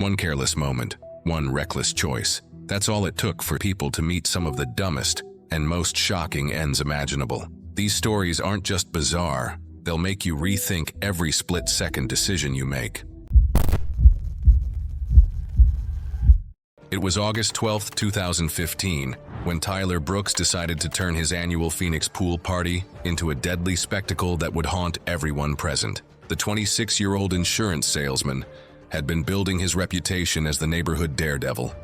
One careless moment, one reckless choice. That's all it took for people to meet some of the dumbest and most shocking ends imaginable. These stories aren't just bizarre, they'll make you rethink every split-second decision you make. It was August 12, 2015, when Tyler Brooks decided to turn his annual Phoenix pool party into a deadly spectacle that would haunt everyone present. The 26-year-old insurance salesman had been building his reputation as the neighborhood daredevil,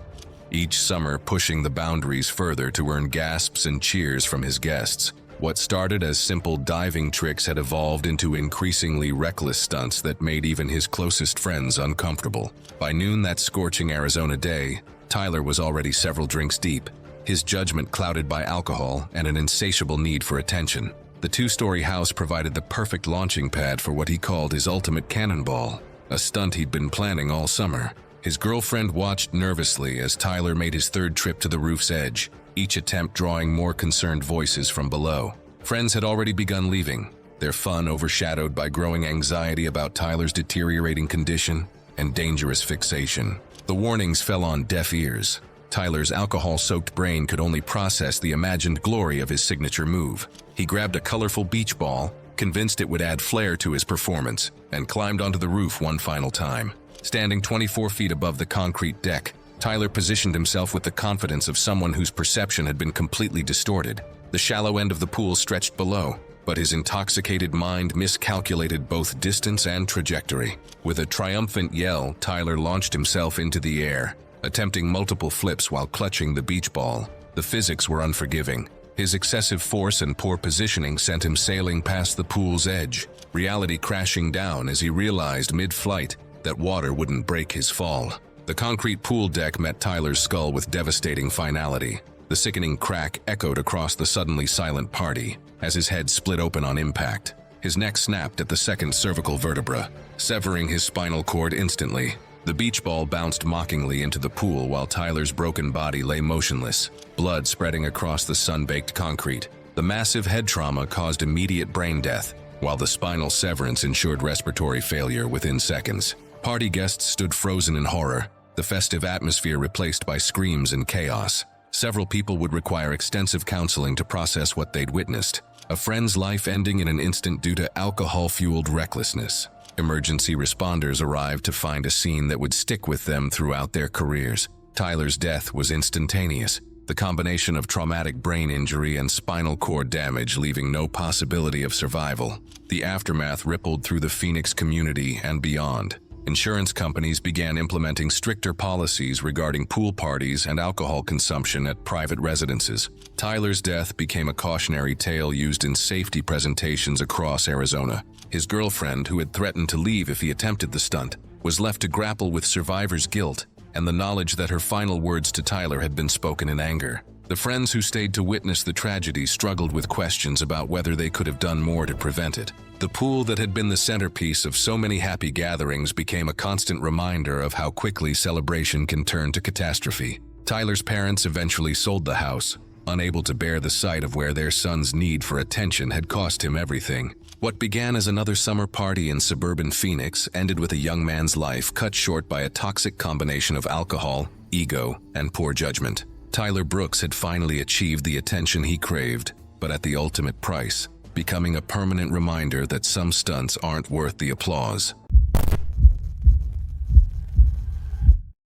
each summer pushing the boundaries further to earn gasps and cheers from his guests. What started as simple diving tricks had evolved into increasingly reckless stunts that made even his closest friends uncomfortable. By noon that scorching Arizona day, Tyler was already several drinks deep, his judgment clouded by alcohol and an insatiable need for attention. The two-story house provided the perfect launching pad for what he called his ultimate cannonball, a stunt he'd been planning all summer. His girlfriend watched nervously as Tyler made his third trip to the roof's edge, each attempt drawing more concerned voices from below. Friends had already begun leaving, their fun overshadowed by growing anxiety about Tyler's deteriorating condition and dangerous fixation. The warnings fell on deaf ears. Tyler's alcohol-soaked brain could only process the imagined glory of his signature move. He grabbed a colorful beach ball, convinced it would add flair to his performance, and climbed onto the roof one final time. Standing 24 feet above the concrete deck, Tyler positioned himself with the confidence of someone whose perception had been completely distorted. The shallow end of the pool stretched below, but his intoxicated mind miscalculated both distance and trajectory. With a triumphant yell, Tyler launched himself into the air, attempting multiple flips while clutching the beach ball. The physics were unforgiving. His excessive force and poor positioning sent him sailing past the pool's edge, reality crashing down as he realized mid-flight that water wouldn't break his fall. The concrete pool deck met Tyler's skull with devastating finality. The sickening crack echoed across the suddenly silent party as his head split open on impact. His neck snapped at the second cervical vertebra, severing his spinal cord instantly. The beach ball bounced mockingly into the pool while Tyler's broken body lay motionless, blood spreading across the sun-baked concrete. The massive head trauma caused immediate brain death, while the spinal severance ensured respiratory failure within seconds. Party guests stood frozen in horror, the festive atmosphere replaced by screams and chaos. Several people would require extensive counseling to process what they'd witnessed, a friend's life ending in an instant due to alcohol-fueled recklessness. Emergency responders arrived to find a scene that would stick with them throughout their careers. Tyler's death was instantaneous, the combination of traumatic brain injury and spinal cord damage leaving no possibility of survival. The aftermath rippled through the Phoenix community and beyond. Insurance companies began implementing stricter policies regarding pool parties and alcohol consumption at private residences. Tyler's death became a cautionary tale used in safety presentations across Arizona. His girlfriend, who had threatened to leave if he attempted the stunt, was left to grapple with survivor's guilt and the knowledge that her final words to Tyler had been spoken in anger. The friends who stayed to witness the tragedy struggled with questions about whether they could have done more to prevent it. The pool that had been the centerpiece of so many happy gatherings became a constant reminder of how quickly celebration can turn to catastrophe. Tyler's parents eventually sold the house, unable to bear the sight of where their son's need for attention had cost him everything. What began as another summer party in suburban Phoenix ended with a young man's life cut short by a toxic combination of alcohol, ego, and poor judgment. Tyler Brooks had finally achieved the attention he craved, but at the ultimate price, becoming a permanent reminder that some stunts aren't worth the applause.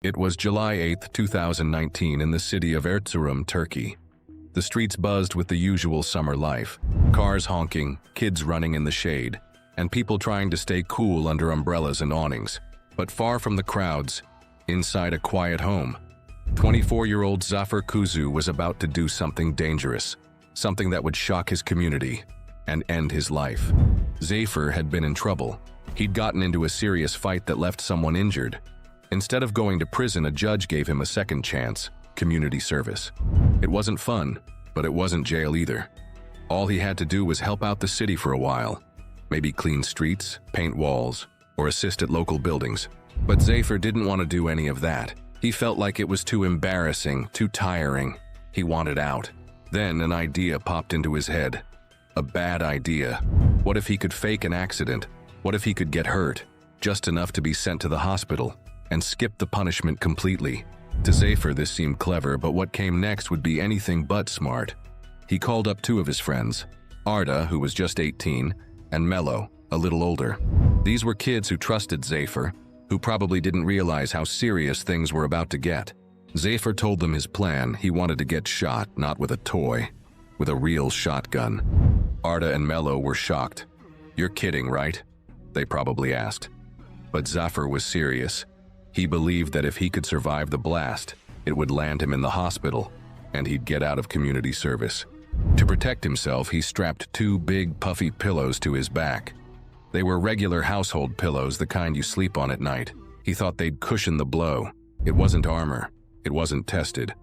It was July 8, 2019 in the city of Erzurum, Turkey. The streets buzzed with the usual summer life, cars honking, kids running in the shade, and people trying to stay cool under umbrellas and awnings. But far from the crowds, inside a quiet home, 24-year-old Zafer Kuzu was about to do something dangerous, something that would shock his community and end his life. Zafer had been in trouble. He'd gotten into a serious fight that left someone injured. Instead of going to prison, a judge gave him a second chance, community service. It wasn't fun, but it wasn't jail either. All he had to do was help out the city for a while, maybe clean streets, paint walls, or assist at local buildings. But Zafer didn't want to do any of that. He felt like it was too embarrassing, too tiring. He wanted out. Then an idea popped into his head. A bad idea. What if he could fake an accident? What if he could get hurt, just enough to be sent to the hospital, and skipped the punishment completely. To Zafir, this seemed clever, but what came next would be anything but smart. He called up two of his friends, Arda, who was just 18, and Mello, a little older. These were kids who trusted Zafir, who probably didn't realize how serious things were about to get. Zafir told them his plan. He wanted to get shot, not with a toy, with a real shotgun. Arda and Mello were shocked. "You're kidding, right?" they probably asked. But Zafir was serious. He believed that if he could survive the blast, it would land him in the hospital, and he'd get out of community service. To protect himself, he strapped two big, puffy pillows to his back. They were regular household pillows, the kind you sleep on at night. He thought they'd cushion the blow. It wasn't armor. It wasn't tested.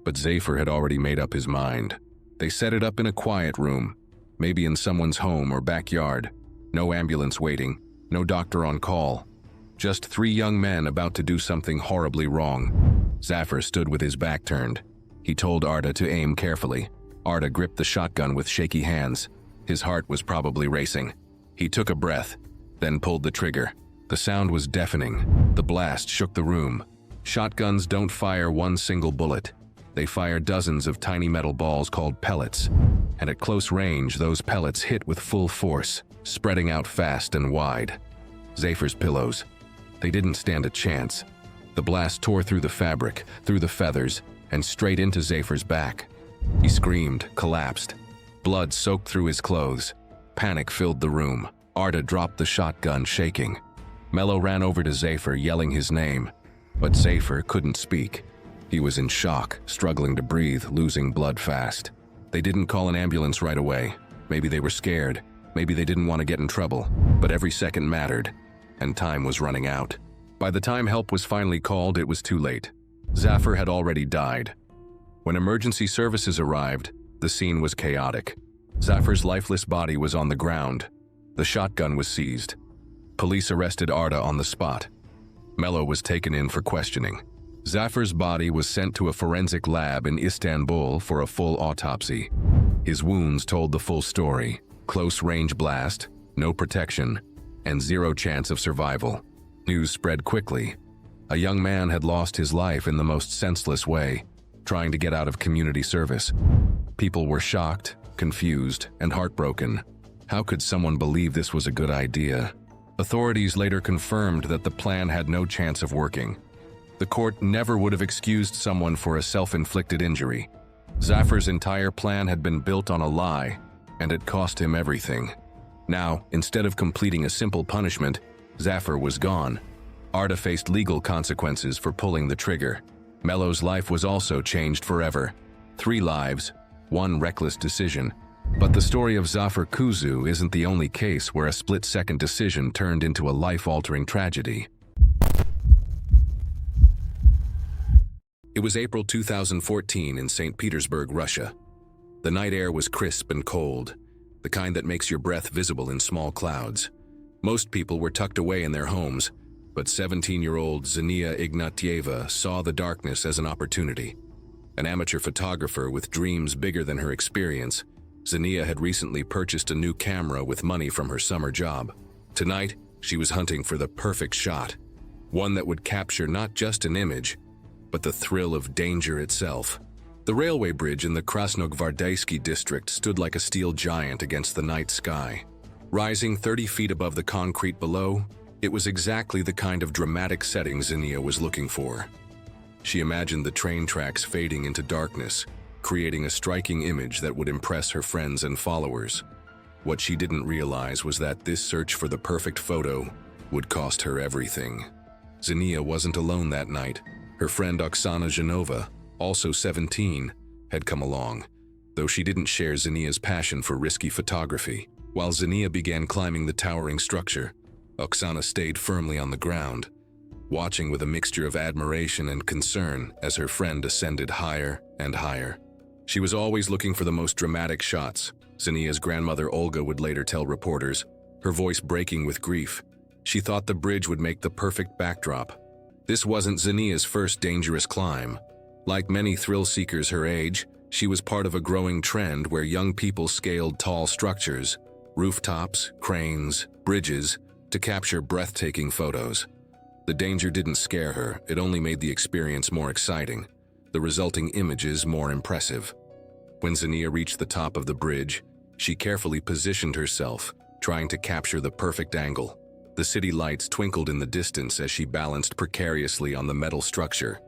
But Zafir had already made up his mind. They set it up in a quiet room, maybe in someone's home or backyard. No ambulance waiting, no doctor on call. Just three young men about to do something horribly wrong. Zafir stood with his back turned. He told Arda to aim carefully. Arda gripped the shotgun with shaky hands. His heart was probably racing. He took a breath, then pulled the trigger. The sound was deafening. The blast shook the room. Shotguns don't fire one single bullet. They fire dozens of tiny metal balls called pellets. And at close range, those pellets hit with full force, spreading out fast and wide. Zafir's pillows. They didn't stand a chance. The blast tore through the fabric, through the feathers, and straight into Zafir's back. He screamed, collapsed. Blood soaked through his clothes. Panic filled the room. Arda dropped the shotgun, shaking. Mello ran over to Zafir, yelling his name. But Zafir couldn't speak. He was in shock, struggling to breathe, losing blood fast. They didn't call an ambulance right away. Maybe they were scared. Maybe they didn't want to get in trouble. But every second mattered, and time was running out. By the time help was finally called, it was too late. Zafir had already died. When emergency services arrived, the scene was chaotic. Zafir's lifeless body was on the ground. The shotgun was seized. Police arrested Arda on the spot. Mello was taken in for questioning. Zafir's body was sent to a forensic lab in Istanbul for a full autopsy. His wounds told the full story. Close-range blast, no protection, and zero chance of survival. News spread quickly. A young man had lost his life in the most senseless way, trying to get out of community service. People were shocked, confused, and heartbroken. How could someone believe this was a good idea? Authorities later confirmed that the plan had no chance of working. The court never would have excused someone for a self-inflicted injury. Zafir's entire plan had been built on a lie, and it cost him everything. Now, instead of completing a simple punishment, Zafir was gone. Arda faced legal consequences for pulling the trigger. Mello's life was also changed forever. 3 lives, 1 reckless decision. But the story of Zafir Kuzu isn't the only case where a split-second decision turned into a life-altering tragedy. It was April 2014 in St. Petersburg, Russia. The night air was crisp and cold, the kind that makes your breath visible in small clouds. Most people were tucked away in their homes, but 17-year-old Zhenya Ignatieva saw the darkness as an opportunity. An amateur photographer with dreams bigger than her experience, Zhenya had recently purchased a new camera with money from her summer job. Tonight, she was hunting for the perfect shot, one that would capture not just an image, but the thrill of danger itself. The railway bridge in the Krasnogvardaysky district stood like a steel giant against the night sky. Rising 30 feet above the concrete below, it was exactly the kind of dramatic setting Zhenya was looking for. She imagined the train tracks fading into darkness, creating a striking image that would impress her friends and followers. What she didn't realize was that this search for the perfect photo would cost her everything. Zhenya wasn't alone that night. Her friend Oksana Zhanova, also 17, had come along, though she didn't share Zhenya's passion for risky photography. While Zhenya began climbing the towering structure, Oksana stayed firmly on the ground, watching with a mixture of admiration and concern as her friend ascended higher and higher. She was always looking for the most dramatic shots, Zhenya's grandmother Olga would later tell reporters, her voice breaking with grief. She thought the bridge would make the perfect backdrop. This wasn't Zhenya's first dangerous climb. Like many thrill-seekers her age, she was part of a growing trend where young people scaled tall structures, rooftops, cranes, bridges, to capture breathtaking photos. The danger didn't scare her, it only made the experience more exciting, the resulting images more impressive. When Xenia reached the top of the bridge, she carefully positioned herself, trying to capture the perfect angle. The city lights twinkled in the distance as she balanced precariously on the metal structure.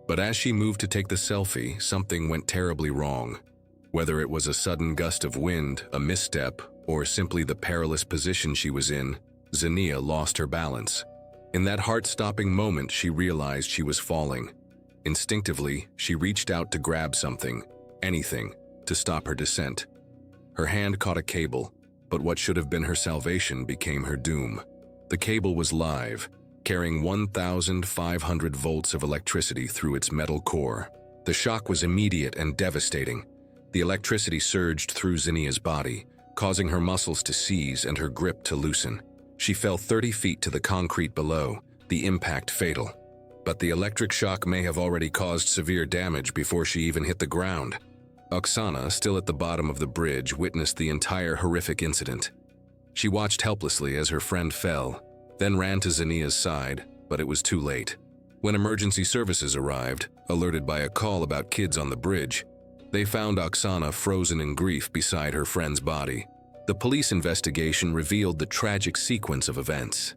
But as she moved to take the selfie, something went terribly wrong. Whether it was a sudden gust of wind, a misstep, or simply the perilous position she was in, Xenia lost her balance. In that heart-stopping moment, she realized she was falling. Instinctively, she reached out to grab something, anything, to stop her descent. Her hand caught a cable, but what should have been her salvation became her doom. The cable was live, carrying 1,500 volts of electricity through its metal core. The shock was immediate and devastating. The electricity surged through Xenia's body, causing her muscles to seize and her grip to loosen. She fell 30 feet to the concrete below, the impact fatal. But the electric shock may have already caused severe damage before she even hit the ground. Oksana, still at the bottom of the bridge, witnessed the entire horrific incident. She watched helplessly as her friend fell, then ran to Xenia's side, but it was too late. When emergency services arrived, alerted by a call about kids on the bridge, they found Oksana frozen in grief beside her friend's body. The police investigation revealed the tragic sequence of events.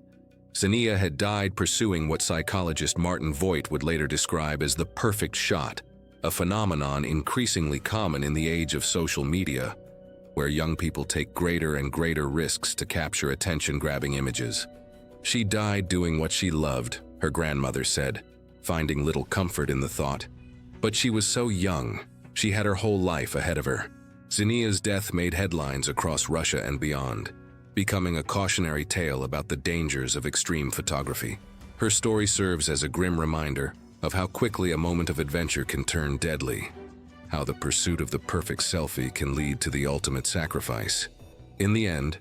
Xenia had died pursuing what psychologist Martin Voigt would later describe as the perfect shot, a phenomenon increasingly common in the age of social media, where young people take greater and greater risks to capture attention-grabbing images. She died doing what she loved, her grandmother said, finding little comfort in the thought. But she was so young, she had her whole life ahead of her. Xenia's death made headlines across Russia and beyond, becoming a cautionary tale about the dangers of extreme photography. Her story serves as a grim reminder of how quickly a moment of adventure can turn deadly, how the pursuit of the perfect selfie can lead to the ultimate sacrifice. In the end,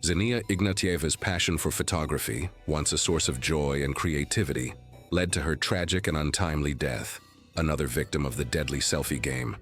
Xenia Ignatieva's passion for photography, once a source of joy and creativity, led to her tragic and untimely death, another victim of the deadly selfie game.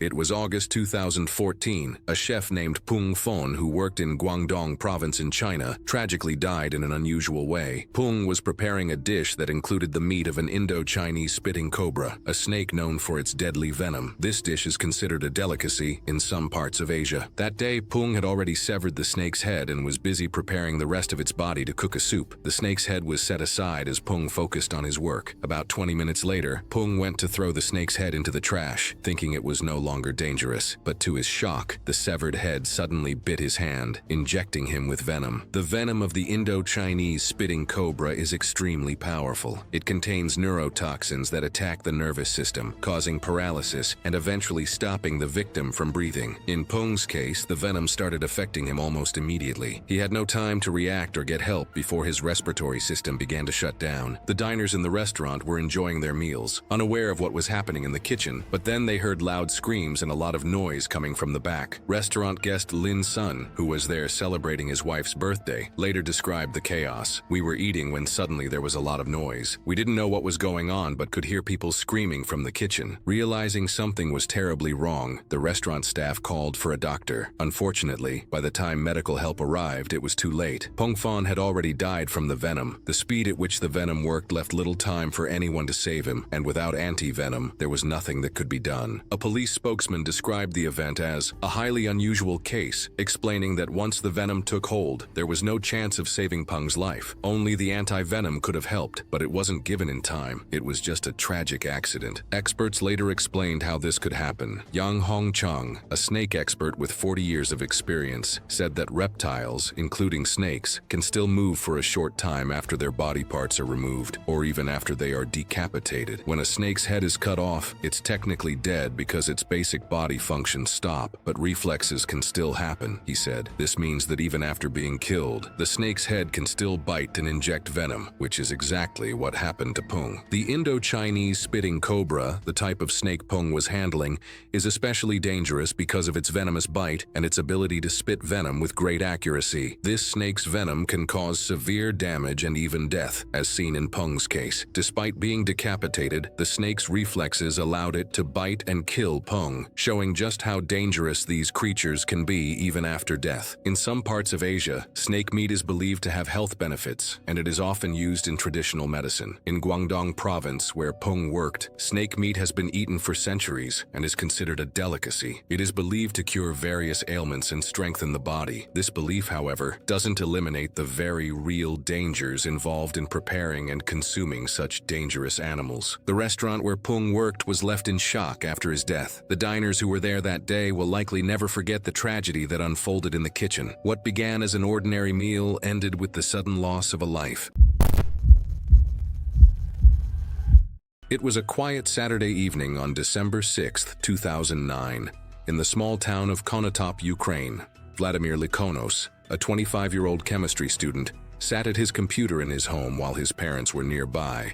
It was August 2014. A chef named Peng Fon, who worked in Guangdong province in China, tragically died in an unusual way. Peng was preparing a dish that included the meat of an Indo-Chinese spitting cobra, a snake known for its deadly venom. This dish is considered a delicacy in some parts of Asia. That day, Peng had already severed the snake's head and was busy preparing the rest of its body to cook a soup. The snake's head was set aside as Peng focused on his work. About 20 minutes later, Peng went to throw the snake's head into the trash, thinking it was no longer dangerous, but to his shock, the severed head suddenly bit his hand, injecting him with venom. The venom of the Indo-Chinese spitting cobra is extremely powerful. It contains neurotoxins that attack the nervous system, causing paralysis and eventually stopping the victim from breathing. In Peng's case, the venom started affecting him almost immediately. He had no time to react or get help before his respiratory system began to shut down. The diners in the restaurant were enjoying their meals, unaware of what was happening in the kitchen, but then they heard loud screams and a lot of noise coming from the back. Restaurant guest Lin Sun, who was there celebrating his wife's birthday, later described the chaos. "We were eating when suddenly there was a lot of noise. We didn't know what was going on but could hear people screaming from the kitchen." Realizing something was terribly wrong, the restaurant staff called for a doctor. Unfortunately, by the time medical help arrived, it was too late. Peng Fon had already died from the venom. The speed at which the venom worked left little time for anyone to save him, and without anti-venom, there was nothing that could be done. A police spokesman described the event as a highly unusual case, explaining that once the venom took hold, there was no chance of saving Peng's life. Only the anti-venom could have helped, but it wasn't given in time. It was just a tragic accident. Experts later explained how this could happen. Yang Hongchang, a snake expert with 40 years of experience, said that reptiles, including snakes, can still move for a short time after their body parts are removed, or even after they are decapitated. When a snake's head is cut off, it's technically dead because its basic body functions stop, but reflexes can still happen, he said. This means that even after being killed, the snake's head can still bite and inject venom, which is exactly what happened to Peng. The Indo-Chinese spitting cobra, the type of snake Peng was handling, is especially dangerous because of its venomous bite and its ability to spit venom with great accuracy. This snake's venom can cause severe damage and even death, as seen in Peng's case. Despite being decapitated, the snake's reflexes allowed it to bite and kill Peng. Pung, showing just how dangerous these creatures can be even after death. In some parts of Asia, snake meat is believed to have health benefits, and it is often used in traditional medicine. In Guangdong province, where Pung worked, snake meat has been eaten for centuries and is considered a delicacy. It is believed to cure various ailments and strengthen the body. This belief, however, doesn't eliminate the very real dangers involved in preparing and consuming such dangerous animals. The restaurant where Pung worked was left in shock after his death. The diners who were there that day will likely never forget the tragedy that unfolded in the kitchen. What began as an ordinary meal ended with the sudden loss of a life. It was a quiet Saturday evening on December 6, 2009. In the small town of Konotop, Ukraine, Vladimir Likonos, a 25-year-old chemistry student, sat at his computer in his home while his parents were nearby,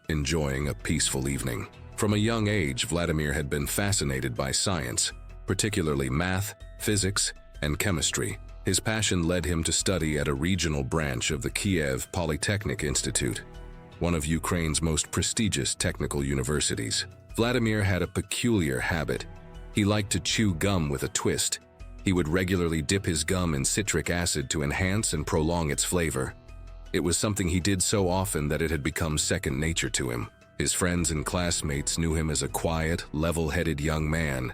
enjoying a peaceful evening. From a young age, Vladimir had been fascinated by science, particularly math, physics, and chemistry. His passion led him to study at a regional branch of the Kiev Polytechnic Institute, one of Ukraine's most prestigious technical universities. Vladimir had a peculiar habit. He liked to chew gum with a twist. He would regularly dip his gum in citric acid to enhance and prolong its flavor. It was something he did so often that it had become second nature to him. His friends and classmates knew him as a quiet, level-headed young man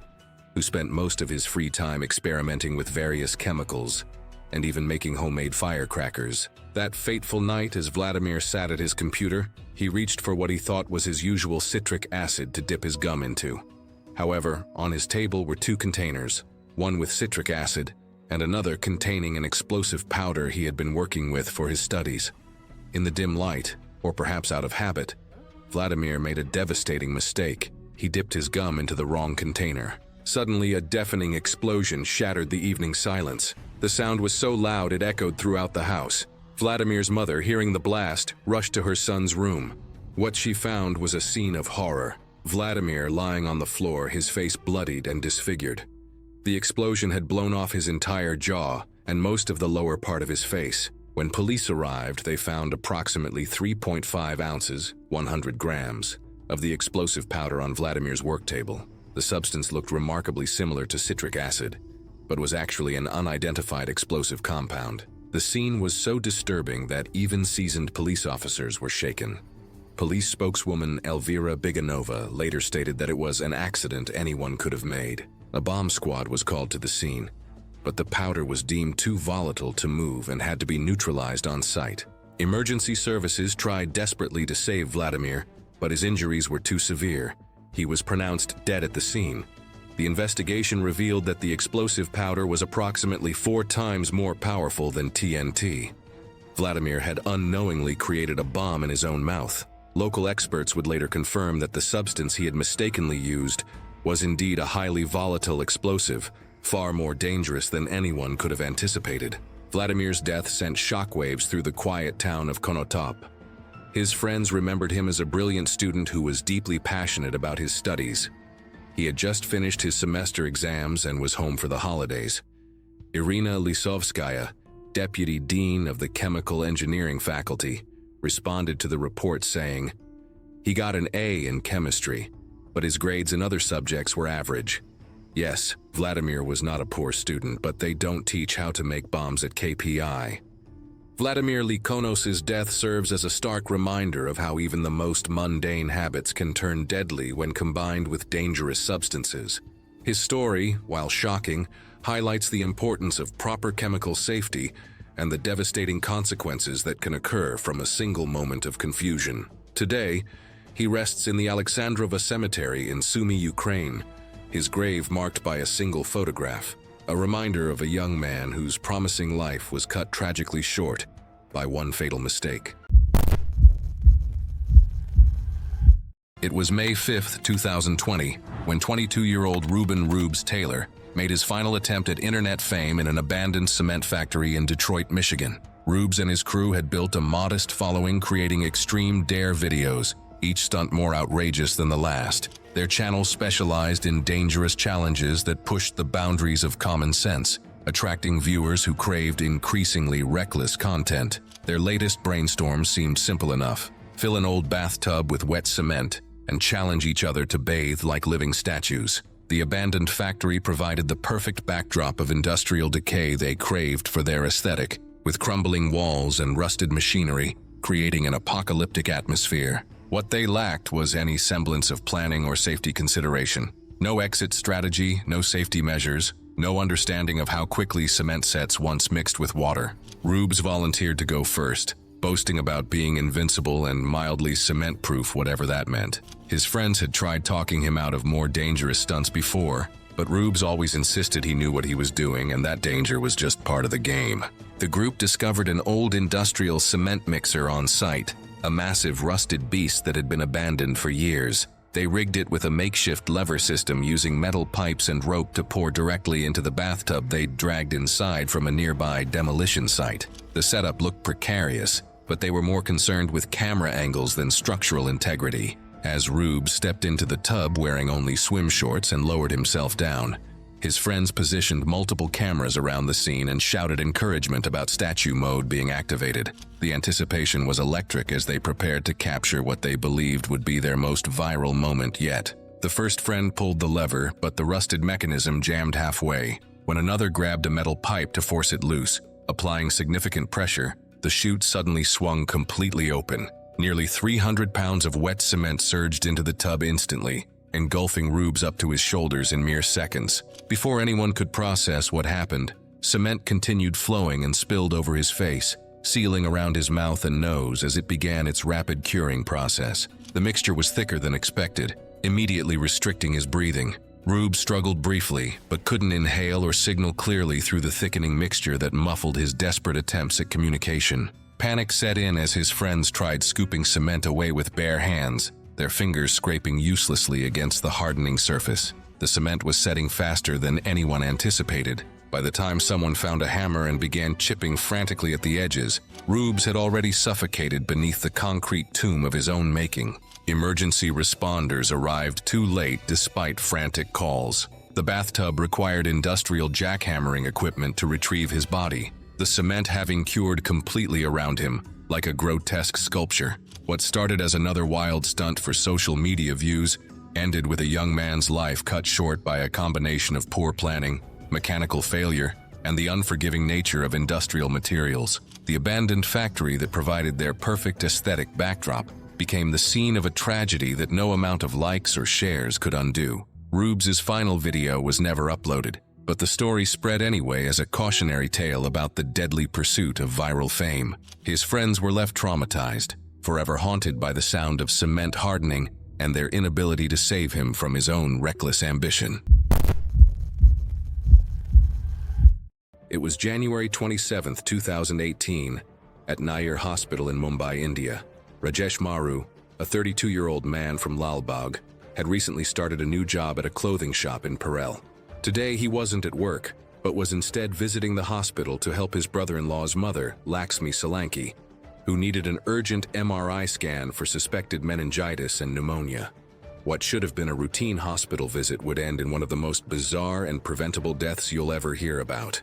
who spent most of his free time experimenting with various chemicals and even making homemade firecrackers. That fateful night, as Vladimir sat at his computer, he reached for what he thought was his usual citric acid to dip his gum into. However, on his table were two containers, one with citric acid and another containing an explosive powder he had been working with for his studies. In the dim light, or perhaps out of habit, Vladimir made a devastating mistake. He dipped his gum into the wrong container. Suddenly, a deafening explosion shattered the evening silence. The sound was so loud it echoed throughout the house. Vladimir's mother, hearing the blast, rushed to her son's room. What she found was a scene of horror. Vladimir lying on the floor, his face bloodied and disfigured. The explosion had blown off his entire jaw and most of the lower part of his face. When police arrived, they found approximately 3.5 ounces, 100 grams, of the explosive powder on Vladimir's work table. The substance looked remarkably similar to citric acid, but was actually an unidentified explosive compound. The scene was so disturbing that even seasoned police officers were shaken. Police spokeswoman Elvira Biganova later stated that it was an accident anyone could have made. A bomb squad was called to the scene, but the powder was deemed too volatile to move and had to be neutralized on site. Emergency services tried desperately to save Vladimir, but his injuries were too severe. He was pronounced dead at the scene. The investigation revealed that the explosive powder was approximately 4 times more powerful than TNT. Vladimir had unknowingly created a bomb in his own mouth. Local experts would later confirm that the substance he had mistakenly used was indeed a highly volatile explosive, far more dangerous than anyone could have anticipated. Vladimir's death sent shockwaves through the quiet town of Konotop. His friends remembered him as a brilliant student who was deeply passionate about his studies. He had just finished his semester exams and was home for the holidays. Irina Lisovskaya, deputy dean of the chemical engineering faculty, responded to the report saying, "He got an A in chemistry, but his grades in other subjects were average." Yes, Vladimir was not a poor student, but they don't teach how to make bombs at KPI. Vladimir Likonos' death serves as a stark reminder of how even the most mundane habits can turn deadly when combined with dangerous substances. His story, while shocking, highlights the importance of proper chemical safety and the devastating consequences that can occur from a single moment of confusion. Today, he rests in the Alexandrova Cemetery in Sumy, Ukraine, his grave marked by a single photograph, a reminder of a young man whose promising life was cut tragically short by one fatal mistake. It was May 5, 2020, when 22-year-old Ruben "Rubes" Taylor made his final attempt at internet fame in an abandoned cement factory in Detroit, Michigan. Rubes and his crew had built a modest following, creating extreme dare videos, each stunt more outrageous than the last. Their channel specialized in dangerous challenges that pushed the boundaries of common sense, attracting viewers who craved increasingly reckless content. Their latest brainstorm seemed simple enough: fill an old bathtub with wet cement and challenge each other to bathe like living statues. The abandoned factory provided the perfect backdrop of industrial decay they craved for their aesthetic, with crumbling walls and rusted machinery, creating an apocalyptic atmosphere. What they lacked was any semblance of planning or safety consideration. No exit strategy, no safety measures, no understanding of how quickly cement sets once mixed with water. Rubes volunteered to go first, boasting about being invincible and mildly cement-proof, whatever that meant. His friends had tried talking him out of more dangerous stunts before, but Rubes always insisted he knew what he was doing and that danger was just part of the game. The group discovered an old industrial cement mixer on site, a massive rusted beast that had been abandoned for years. They rigged it with a makeshift lever system using metal pipes and rope to pour directly into the bathtub they'd dragged inside from a nearby demolition site. The setup looked precarious, but they were more concerned with camera angles than structural integrity. As Rubes stepped into the tub wearing only swim shorts and lowered himself down, his friends positioned multiple cameras around the scene and shouted encouragement about statue mode being activated. The anticipation was electric as they prepared to capture what they believed would be their most viral moment yet. The first friend pulled the lever, but the rusted mechanism jammed halfway. When another grabbed a metal pipe to force it loose, applying significant pressure, the chute suddenly swung completely open. Nearly 300 pounds of wet cement surged into the tub instantly, engulfing Rubes up to his shoulders in mere seconds. Before anyone could process what happened, cement continued flowing and spilled over his face, sealing around his mouth and nose as it began its rapid curing process. The mixture was thicker than expected, immediately restricting his breathing. Rubes struggled briefly, but couldn't inhale or signal clearly through the thickening mixture that muffled his desperate attempts at communication. Panic set in as his friends tried scooping cement away with bare hands, their fingers scraping uselessly against the hardening surface. The cement was setting faster than anyone anticipated. By the time someone found a hammer and began chipping frantically at the edges, Rubes had already suffocated beneath the concrete tomb of his own making. Emergency responders arrived too late despite frantic calls. The bathtub required industrial jackhammering equipment to retrieve his body, the cement having cured completely around him, like a grotesque sculpture. What started as another wild stunt for social media views ended with a young man's life cut short by a combination of poor planning, mechanical failure, and the unforgiving nature of industrial materials. The abandoned factory that provided their perfect aesthetic backdrop became the scene of a tragedy that no amount of likes or shares could undo. Rubes' final video was never uploaded, but the story spread anyway as a cautionary tale about the deadly pursuit of viral fame. His friends were left traumatized, forever haunted by the sound of cement hardening and their inability to save him from his own reckless ambition. It was January 27, 2018, at Nair Hospital in Mumbai, India. Rajesh Maru, a 32-year-old man from Lalbagh, had recently started a new job at a clothing shop in Parel. Today he wasn't at work, but was instead visiting the hospital to help his brother-in-law's mother, Laxmi Solanki, who needed an urgent MRI scan for suspected meningitis and pneumonia. What should have been a routine hospital visit would end in one of the most bizarre and preventable deaths you'll ever hear about.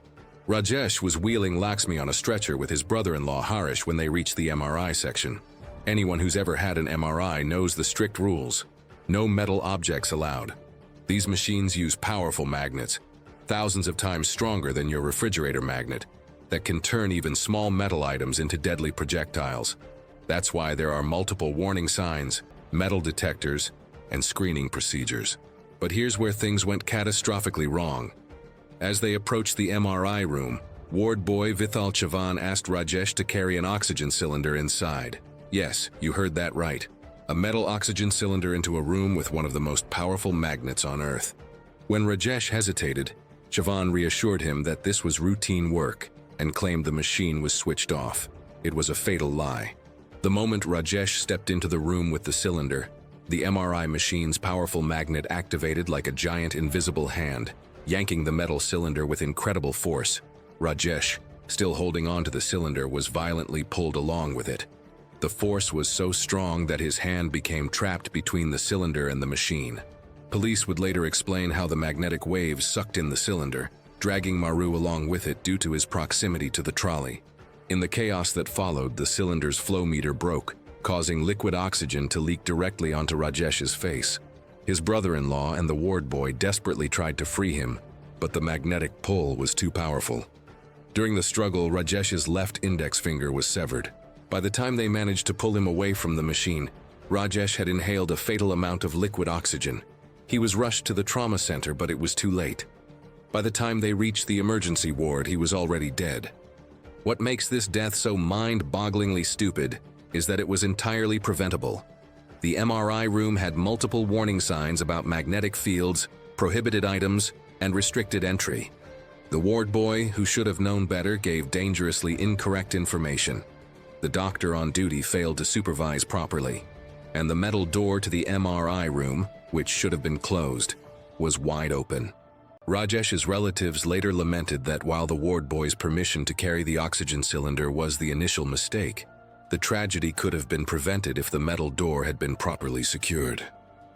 Rajesh was wheeling Laxmi on a stretcher with his brother-in-law Harish when they reached the MRI section. Anyone who's ever had an MRI knows the strict rules. No metal objects allowed. These machines use powerful magnets, thousands of times stronger than your refrigerator magnet, that can turn even small metal items into deadly projectiles. That's why there are multiple warning signs, metal detectors, and screening procedures. But here's where things went catastrophically wrong. As they approached the MRI room, ward boy Vithal Chavan asked Rajesh to carry an oxygen cylinder inside. Yes, you heard that right. A metal oxygen cylinder into a room with one of the most powerful magnets on Earth. When Rajesh hesitated, Chavan reassured him that this was routine work and claimed the machine was switched off. It was a fatal lie. The moment Rajesh stepped into the room with the cylinder, the MRI machine's powerful magnet activated like a giant invisible hand, yanking the metal cylinder with incredible force. Rajesh, still holding onto the cylinder, was violently pulled along with it. The force was so strong that his hand became trapped between the cylinder and the machine. Police would later explain how the magnetic waves sucked in the cylinder, dragging Maru along with it due to his proximity to the trolley. In the chaos that followed, the cylinder's flow meter broke, causing liquid oxygen to leak directly onto Rajesh's face. His brother-in-law and the ward boy desperately tried to free him, but the magnetic pull was too powerful. During the struggle, Rajesh's left index finger was severed. By the time they managed to pull him away from the machine, Rajesh had inhaled a fatal amount of liquid oxygen. He was rushed to the trauma center, but it was too late. By the time they reached the emergency ward, he was already dead. What makes this death so mind-bogglingly stupid is that it was entirely preventable. The MRI room had multiple warning signs about magnetic fields, prohibited items, and restricted entry. The ward boy, who should have known better, gave dangerously incorrect information. The doctor on duty failed to supervise properly, and the metal door to the MRI room, which should have been closed, was wide open. Rajesh's relatives later lamented that while the ward boy's permission to carry the oxygen cylinder was the initial mistake, the tragedy could have been prevented if the metal door had been properly secured.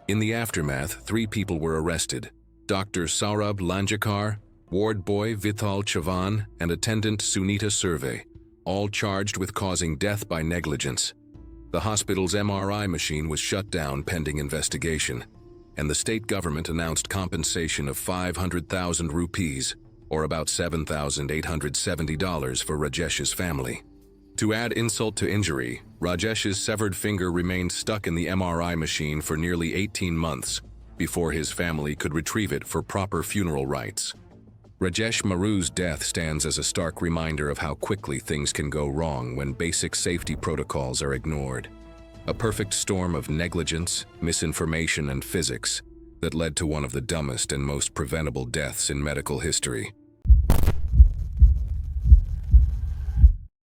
In the aftermath, 3 people were arrested: Dr. Saurabh Lanjakar, ward boy Vithal Chavan, and attendant Sunita Survey, all charged with causing death by negligence. The hospital's MRI machine was shut down pending investigation, and the state government announced compensation of 500,000 rupees, or about $7,870 for Rajesh's family. To add insult to injury, Rajesh's severed finger remained stuck in the MRI machine for nearly 18 months before his family could retrieve it for proper funeral rites. Rajesh Maru's death stands as a stark reminder of how quickly things can go wrong when basic safety protocols are ignored. A perfect storm of negligence, misinformation, and physics that led to one of the dumbest and most preventable deaths in medical history.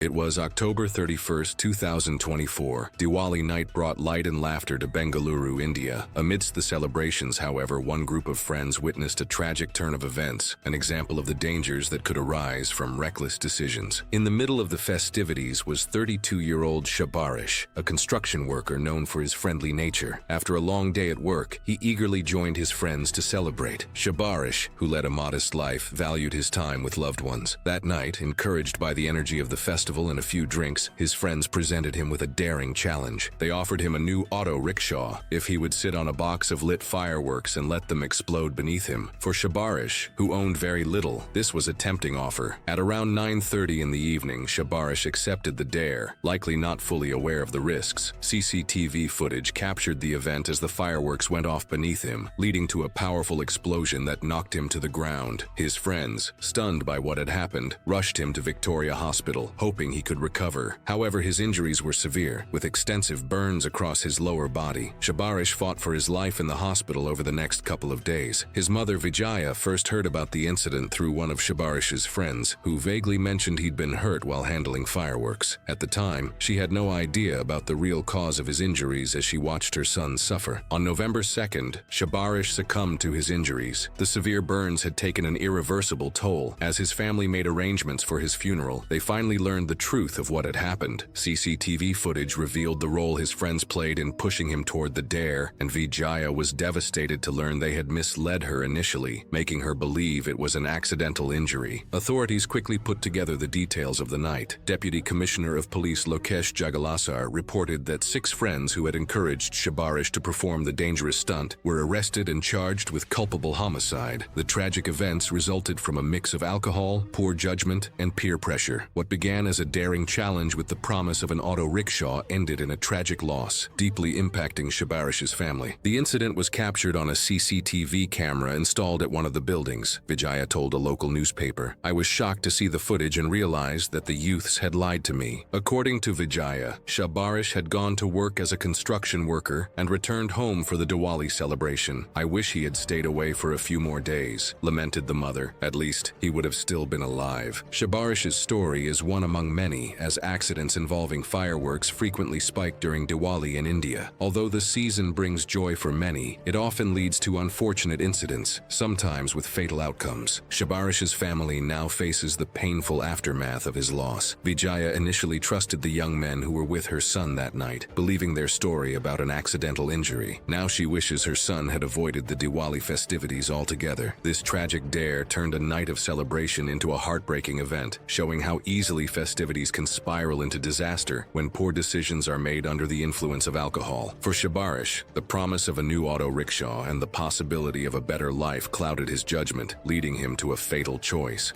It was October 31st, 2024. Diwali night brought light and laughter to Bengaluru, India. Amidst the celebrations, however, one group of friends witnessed a tragic turn of events, an example of the dangers that could arise from reckless decisions. In the middle of the festivities was 32-year-old Shabarish, a construction worker known for his friendly nature. After a long day at work, he eagerly joined his friends to celebrate. Shabarish, who led a modest life, valued his time with loved ones. That night, encouraged by the energy of the festival and a few drinks, his friends presented him with a daring challenge. They offered him a new auto rickshaw if he would sit on a box of lit fireworks and let them explode beneath him. For Shabarish, who owned very little, this was a tempting offer. At around 9:30 in the evening, Shabarish accepted the dare, likely not fully aware of the risks. CCTV footage captured the event as the fireworks went off beneath him, leading to a powerful explosion that knocked him to the ground. His friends, stunned by what had happened, rushed him to Victoria Hospital, hoping he could recover. However, his injuries were severe, with extensive burns across his lower body. Shabarish fought for his life in the hospital over the next couple of days. His mother, Vijaya, first heard about the incident through one of Shabarish's friends, who vaguely mentioned he'd been hurt while handling fireworks. At the time, she had no idea about the real cause of his injuries as she watched her son suffer. On November 2nd, Shabarish succumbed to his injuries. The severe burns had taken an irreversible toll. As his family made arrangements for his funeral, they finally learned the truth of what had happened. CCTV footage revealed the role his friends played in pushing him toward the dare, and Vijaya was devastated to learn they had misled her initially, making her believe it was an accidental injury. Authorities quickly put together the details of the night. Deputy Commissioner of Police Lokesh Jagalasar reported that 6 friends who had encouraged Shabarish to perform the dangerous stunt were arrested and charged with culpable homicide. The tragic events resulted from a mix of alcohol, poor judgment, and peer pressure. What began as a daring challenge with the promise of an auto rickshaw ended in a tragic loss, deeply impacting Shabarish's family. The incident was captured on a CCTV camera installed at one of the buildings, Vijaya told a local newspaper. I was shocked to see the footage and realized that the youths had lied to me. According to Vijaya, Shabarish had gone to work as a construction worker and returned home for the Diwali celebration. I wish he had stayed away for a few more days, lamented the mother. At least, he would have still been alive. Shabarish's story is one among many, as accidents involving fireworks frequently spike during Diwali in India. Although the season brings joy for many, it often leads to unfortunate incidents, sometimes with fatal outcomes. Shabarish's family now faces the painful aftermath of his loss. Vijaya initially trusted the young men who were with her son that night, believing their story about an accidental injury. Now she wishes her son had avoided the Diwali festivities altogether. This tragic dare turned a night of celebration into a heartbreaking event, showing how easily festivities festivities can spiral into disaster when poor decisions are made under the influence of alcohol. For Shabarish, the promise of a new auto rickshaw and the possibility of a better life clouded his judgment, leading him to a fatal choice.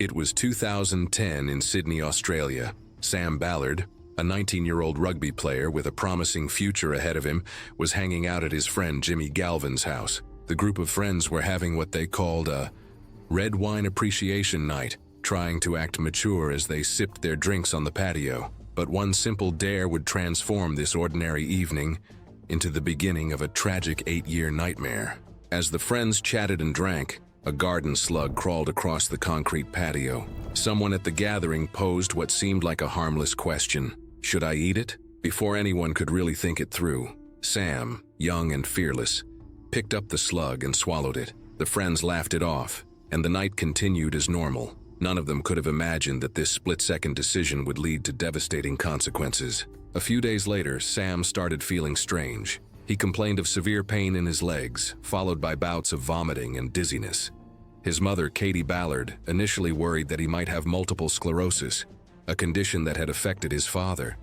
It was 2010 in Sydney, Australia. Sam Ballard, a 19-year-old rugby player with a promising future ahead of him, was hanging out at his friend Jimmy Galvin's house. The group of friends were having what they called a red wine appreciation night, trying to act mature as they sipped their drinks on the patio. But one simple dare would transform this ordinary evening into the beginning of a tragic 8-year nightmare. As the friends chatted and drank, a garden slug crawled across the concrete patio. Someone at the gathering posed what seemed like a harmless question. Should I eat it? Before anyone could really think it through, Sam, young and fearless, picked up the slug and swallowed it. The friends laughed it off, and the night continued as normal. None of them could have imagined that this split-second decision would lead to devastating consequences. A few days later, Sam started feeling strange. He complained of severe pain in his legs, followed by bouts of vomiting and dizziness. His mother, Katie Ballard, initially worried that he might have multiple sclerosis, a condition that had affected his father.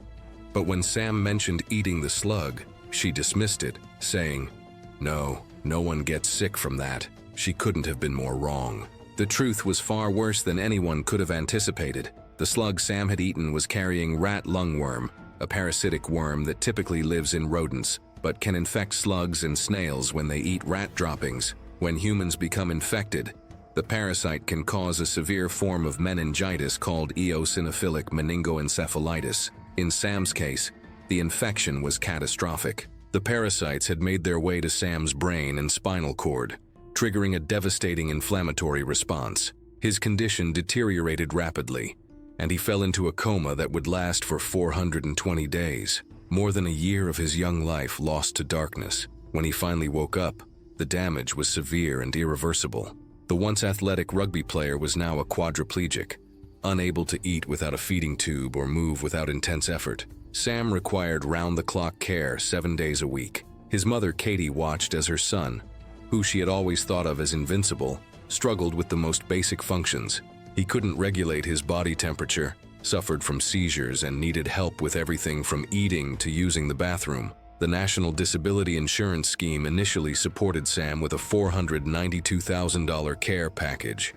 But when Sam mentioned eating the slug, she dismissed it, saying, No one gets sick from that. She couldn't have been more wrong. The truth was far worse than anyone could have anticipated. The slug Sam had eaten was carrying rat lungworm, a parasitic worm that typically lives in rodents, but can infect slugs and snails when they eat rat droppings. When humans become infected, the parasite can cause a severe form of meningitis called eosinophilic meningoencephalitis. In Sam's case, the infection was catastrophic. The parasites had made their way to Sam's brain and spinal cord, triggering a devastating inflammatory response. His condition deteriorated rapidly, and he fell into a coma that would last for 420 days. More than a year of his young life lost to darkness. When he finally woke up, the damage was severe and irreversible. The once athletic rugby player was now a quadriplegic, unable to eat without a feeding tube or move without intense effort. Sam required round-the-clock care 7 days a week. His mother, Katie, watched as her son, who she had always thought of as invincible, struggled with the most basic functions. He couldn't regulate his body temperature, suffered from seizures, and needed help with everything from eating to using the bathroom. The National Disability Insurance Scheme initially supported Sam with a $492,000 care package,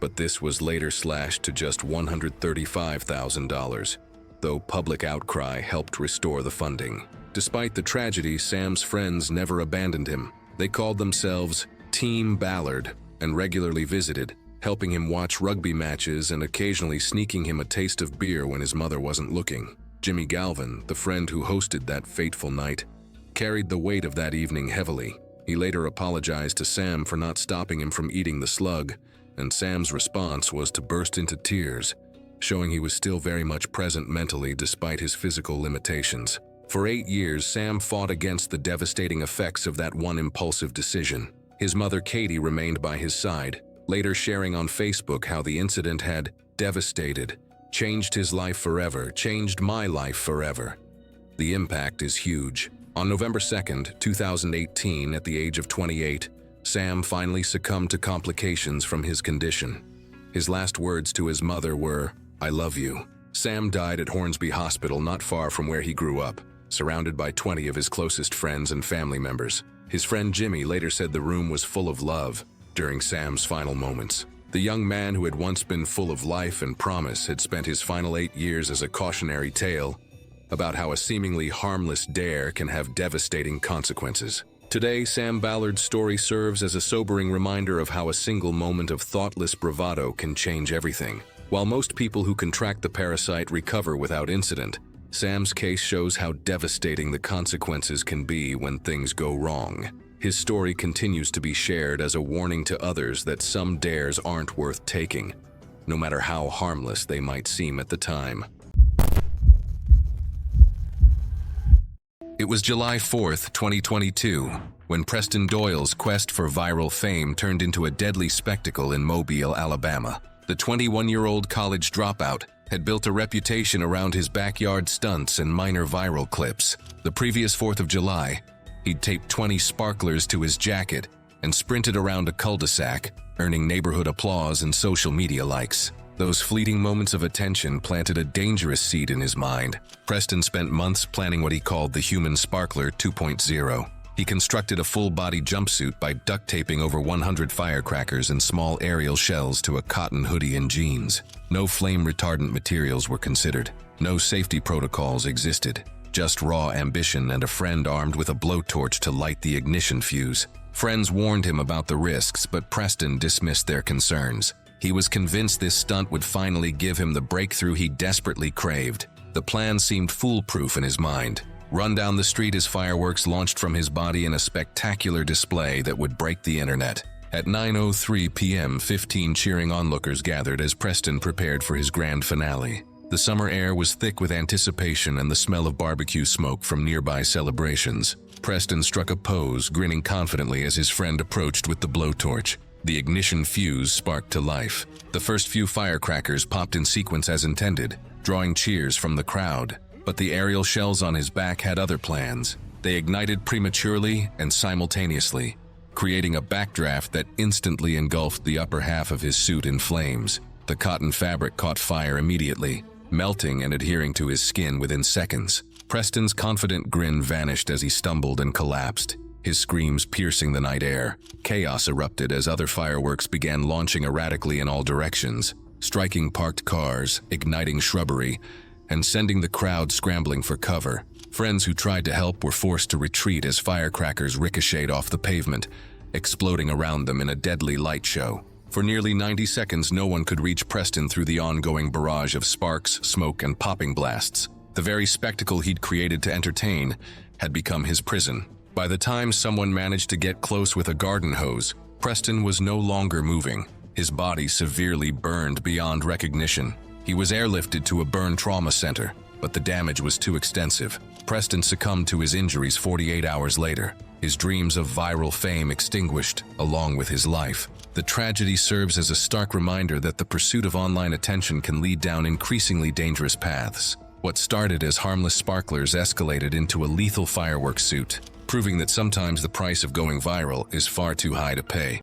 but this was later slashed to just $135,000, though public outcry helped restore the funding. Despite the tragedy, Sam's friends never abandoned him. They called themselves Team Ballard and regularly visited, helping him watch rugby matches and occasionally sneaking him a taste of beer when his mother wasn't looking. Jimmy Galvin, the friend who hosted that fateful night, carried the weight of that evening heavily. He later apologized to Sam for not stopping him from eating the slug, and Sam's response was to burst into tears, showing he was still very much present mentally despite his physical limitations. For 8 years, Sam fought against the devastating effects of that one impulsive decision. His mother, Katie, remained by his side, later sharing on Facebook how the incident had devastated, changed his life forever, changed my life forever. The impact is huge. On November 2nd, 2018, at the age of 28, Sam finally succumbed to complications from his condition. His last words to his mother were, "I love you." Sam died at Hornsby Hospital, not far from where he grew up, surrounded by 20 of his closest friends and family members. His friend Jimmy later said the room was full of love during Sam's final moments. The young man who had once been full of life and promise had spent his final 8 years as a cautionary tale about how a seemingly harmless dare can have devastating consequences. Today, Sam Ballard's story serves as a sobering reminder of how a single moment of thoughtless bravado can change everything. While most people who contract the parasite recover without incident, Sam's case shows how devastating the consequences can be when things go wrong. His story continues to be shared as a warning to others that some dares aren't worth taking, no matter how harmless they might seem at the time. It was July 4th, 2022, when Preston Doyle's quest for viral fame turned into a deadly spectacle in Mobile, Alabama. The 21-year-old college dropout had built a reputation around his backyard stunts and minor viral clips. The previous 4th of July, he'd taped 20 sparklers to his jacket and sprinted around a cul-de-sac, earning neighborhood applause and social media likes. Those fleeting moments of attention planted a dangerous seed in his mind. Preston spent months planning what he called the Human Sparkler 2.0. He constructed a full-body jumpsuit by duct taping over 100 firecrackers and small aerial shells to a cotton hoodie and jeans. No flame-retardant materials were considered. No safety protocols existed. Just raw ambition and a friend armed with a blowtorch to light the ignition fuse. Friends warned him about the risks, but Preston dismissed their concerns. He was convinced this stunt would finally give him the breakthrough he desperately craved. The plan seemed foolproof in his mind. Run down the street as fireworks launched from his body in a spectacular display that would break the internet. At 9:03 p.m., 15 cheering onlookers gathered as Preston prepared for his grand finale. The summer air was thick with anticipation and the smell of barbecue smoke from nearby celebrations. Preston struck a pose, grinning confidently as his friend approached with the blowtorch. The ignition fuse sparked to life. The first few firecrackers popped in sequence as intended, drawing cheers from the crowd. But the aerial shells on his back had other plans. They ignited prematurely and simultaneously, creating a backdraft that instantly engulfed the upper half of his suit in flames. The cotton fabric caught fire immediately, melting and adhering to his skin within seconds. Preston's confident grin vanished as he stumbled and collapsed, his screams piercing the night air. Chaos erupted as other fireworks began launching erratically in all directions, striking parked cars, igniting shrubbery, and sending the crowd scrambling for cover. Friends who tried to help were forced to retreat as firecrackers ricocheted off the pavement, exploding around them in a deadly light show. For nearly 90 seconds, no one could reach Preston through the ongoing barrage of sparks, smoke, and popping blasts. The very spectacle he'd created to entertain had become his prison. By the time someone managed to get close with a garden hose, Preston was no longer moving, his body severely burned beyond recognition. He was airlifted to a burn trauma center, but the damage was too extensive. Preston succumbed to his injuries 48 hours later, his dreams of viral fame extinguished, along with his life. The tragedy serves as a stark reminder that the pursuit of online attention can lead down increasingly dangerous paths. What started as harmless sparklers escalated into a lethal fireworks suit, proving that sometimes the price of going viral is far too high to pay.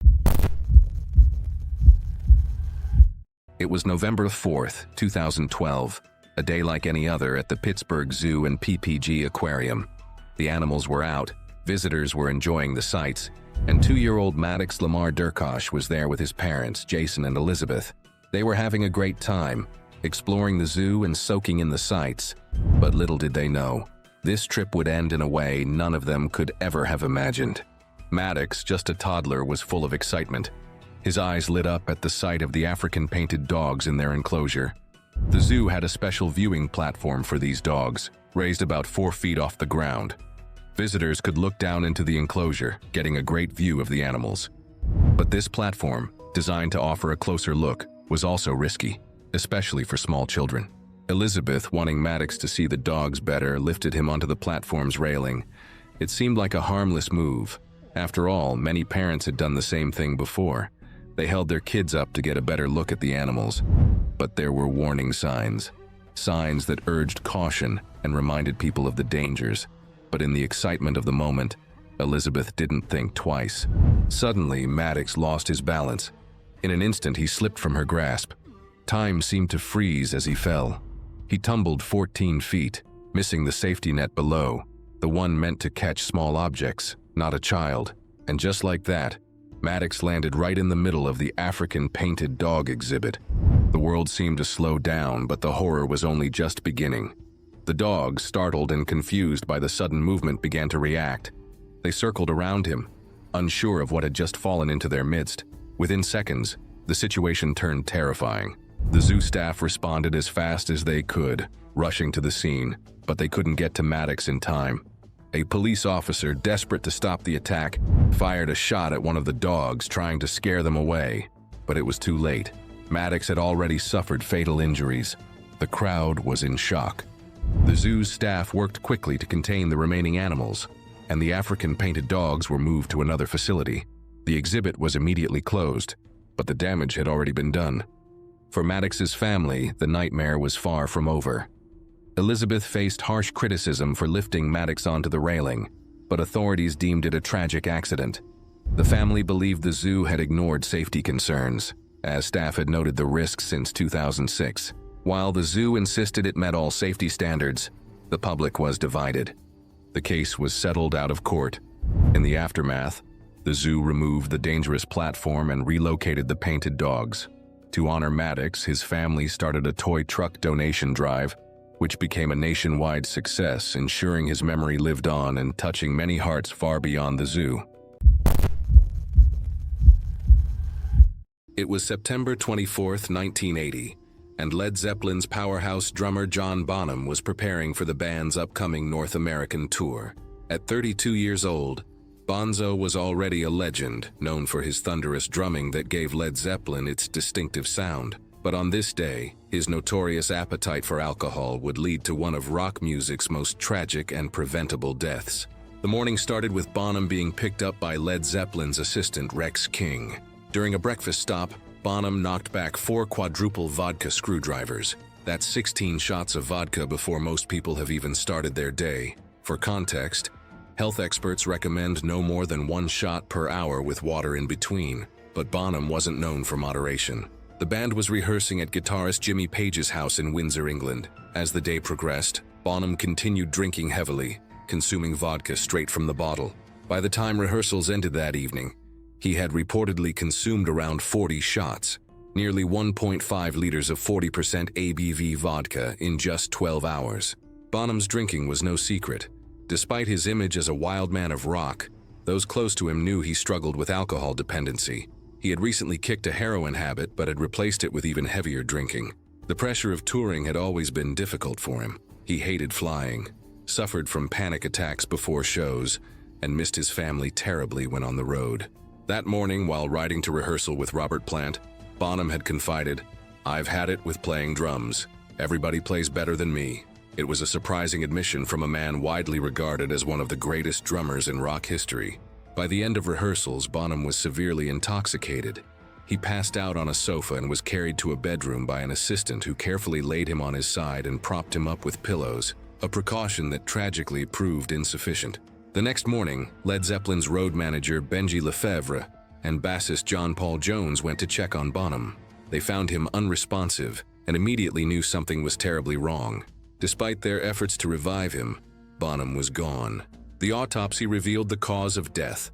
It was November 4th, 2012, a day like any other at the Pittsburgh Zoo and PPG Aquarium. The animals were out, visitors were enjoying the sights, and 2-year-old Maddox Lamar Durkosh was there with his parents, Jason and Elizabeth. They were having a great time, exploring the zoo and soaking in the sights. But little did they know, this trip would end in a way none of them could ever have imagined. Maddox, just a toddler, was full of excitement. His eyes lit up at the sight of the African-painted dogs in their enclosure. The zoo had a special viewing platform for these dogs, raised about 4 feet off the ground. Visitors could look down into the enclosure, getting a great view of the animals. But this platform, designed to offer a closer look, was also risky, especially for small children. Elizabeth, wanting Maddox to see the dogs better, lifted him onto the platform's railing. It seemed like a harmless move. After all, many parents had done the same thing before. They held their kids up to get a better look at the animals. But there were warning signs. Signs that urged caution and reminded people of the dangers. But in the excitement of the moment, Elizabeth didn't think twice. Suddenly, Maddox lost his balance. In an instant, he slipped from her grasp. Time seemed to freeze as he fell. He tumbled 14 feet, missing the safety net below, the one meant to catch small objects, not a child. And just like that, Maddox landed right in the middle of the African-painted dog exhibit. The world seemed to slow down, but the horror was only just beginning. The dogs, startled and confused by the sudden movement, began to react. They circled around him, unsure of what had just fallen into their midst. Within seconds, the situation turned terrifying. The zoo staff responded as fast as they could, rushing to the scene, but they couldn't get to Maddox in time. A police officer, desperate to stop the attack, fired a shot at one of the dogs, trying to scare them away. But it was too late. Maddox had already suffered fatal injuries. The crowd was in shock. The zoo's staff worked quickly to contain the remaining animals, and the African-painted dogs were moved to another facility. The exhibit was immediately closed, but the damage had already been done. For Maddox's family, the nightmare was far from over. Elizabeth faced harsh criticism for lifting Maddox onto the railing, but authorities deemed it a tragic accident. The family believed the zoo had ignored safety concerns, as staff had noted the risks since 2006. While the zoo insisted it met all safety standards, the public was divided. The case was settled out of court. In the aftermath, the zoo removed the dangerous platform and relocated the painted dogs. To honor Maddox, his family started a toy truck donation drive, which became a nationwide success, ensuring his memory lived on and touching many hearts far beyond the zoo. It was September 24, 1980, and Led Zeppelin's powerhouse drummer John Bonham was preparing for the band's upcoming North American tour. At 32 years old, Bonzo was already a legend, known for his thunderous drumming that gave Led Zeppelin its distinctive sound. But on this day, his notorious appetite for alcohol would lead to one of rock music's most tragic and preventable deaths. The morning started with Bonham being picked up by Led Zeppelin's assistant Rex King. During a breakfast stop, Bonham knocked back 4 quadruple vodka screwdrivers. That's 16 shots of vodka before most people have even started their day. For context, health experts recommend no more than 1 shot per hour with water in between, but Bonham wasn't known for moderation. The band was rehearsing at guitarist Jimmy Page's house in Windsor, England. As the day progressed, Bonham continued drinking heavily, consuming vodka straight from the bottle. By the time rehearsals ended that evening, he had reportedly consumed around 40 shots, nearly 1.5 liters of 40% ABV vodka in just 12 hours. Bonham's drinking was no secret. Despite his image as a wild man of rock, those close to him knew he struggled with alcohol dependency. He had recently kicked a heroin habit but had replaced it with even heavier drinking. The pressure of touring had always been difficult for him. He hated flying, suffered from panic attacks before shows, and missed his family terribly when on the road. That morning, while riding to rehearsal with Robert Plant, Bonham had confided, "I've had it with playing drums. Everybody plays better than me." It was a surprising admission from a man widely regarded as one of the greatest drummers in rock history. By the end of rehearsals, Bonham was severely intoxicated. He passed out on a sofa and was carried to a bedroom by an assistant who carefully laid him on his side and propped him up with pillows, a precaution that tragically proved insufficient. The next morning, Led Zeppelin's road manager Benji Lefebvre and bassist John Paul Jones went to check on Bonham. They found him unresponsive and immediately knew something was terribly wrong. Despite their efforts to revive him, Bonham was gone. The autopsy revealed the cause of death: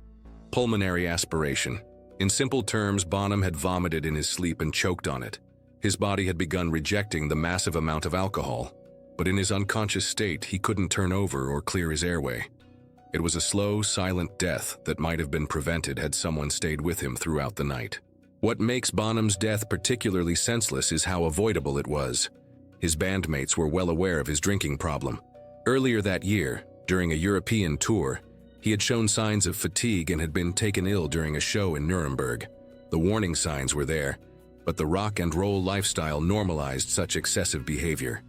pulmonary aspiration. In simple terms, Bonham had vomited in his sleep and choked on it. His body had begun rejecting the massive amount of alcohol, but in his unconscious state, he couldn't turn over or clear his airway. It was a slow, silent death that might have been prevented had someone stayed with him throughout the night. What makes Bonham's death particularly senseless is how avoidable it was. His bandmates were well aware of his drinking problem. Earlier that year, during a European tour, he had shown signs of fatigue and had been taken ill during a show in Nuremberg. The warning signs were there, but the rock and roll lifestyle normalized such excessive behavior.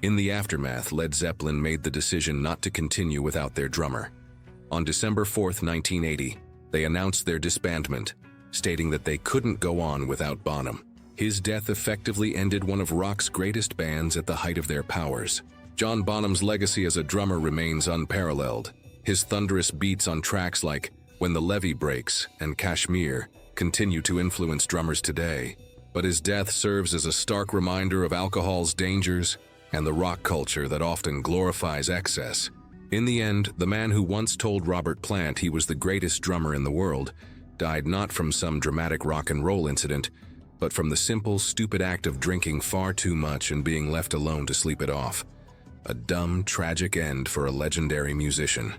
In the aftermath, Led Zeppelin made the decision not to continue without their drummer. On December 4, 1980, they announced their disbandment, stating that they couldn't go on without Bonham. His death effectively ended one of rock's greatest bands at the height of their powers. John Bonham's legacy as a drummer remains unparalleled. His thunderous beats on tracks like When the Levee Breaks and Kashmir continue to influence drummers today. But his death serves as a stark reminder of alcohol's dangers and the rock culture that often glorifies excess. In the end, the man who once told Robert Plant he was the greatest drummer in the world died not from some dramatic rock and roll incident, but from the simple, stupid act of drinking far too much and being left alone to sleep it off. A dumb, tragic end for a legendary musician.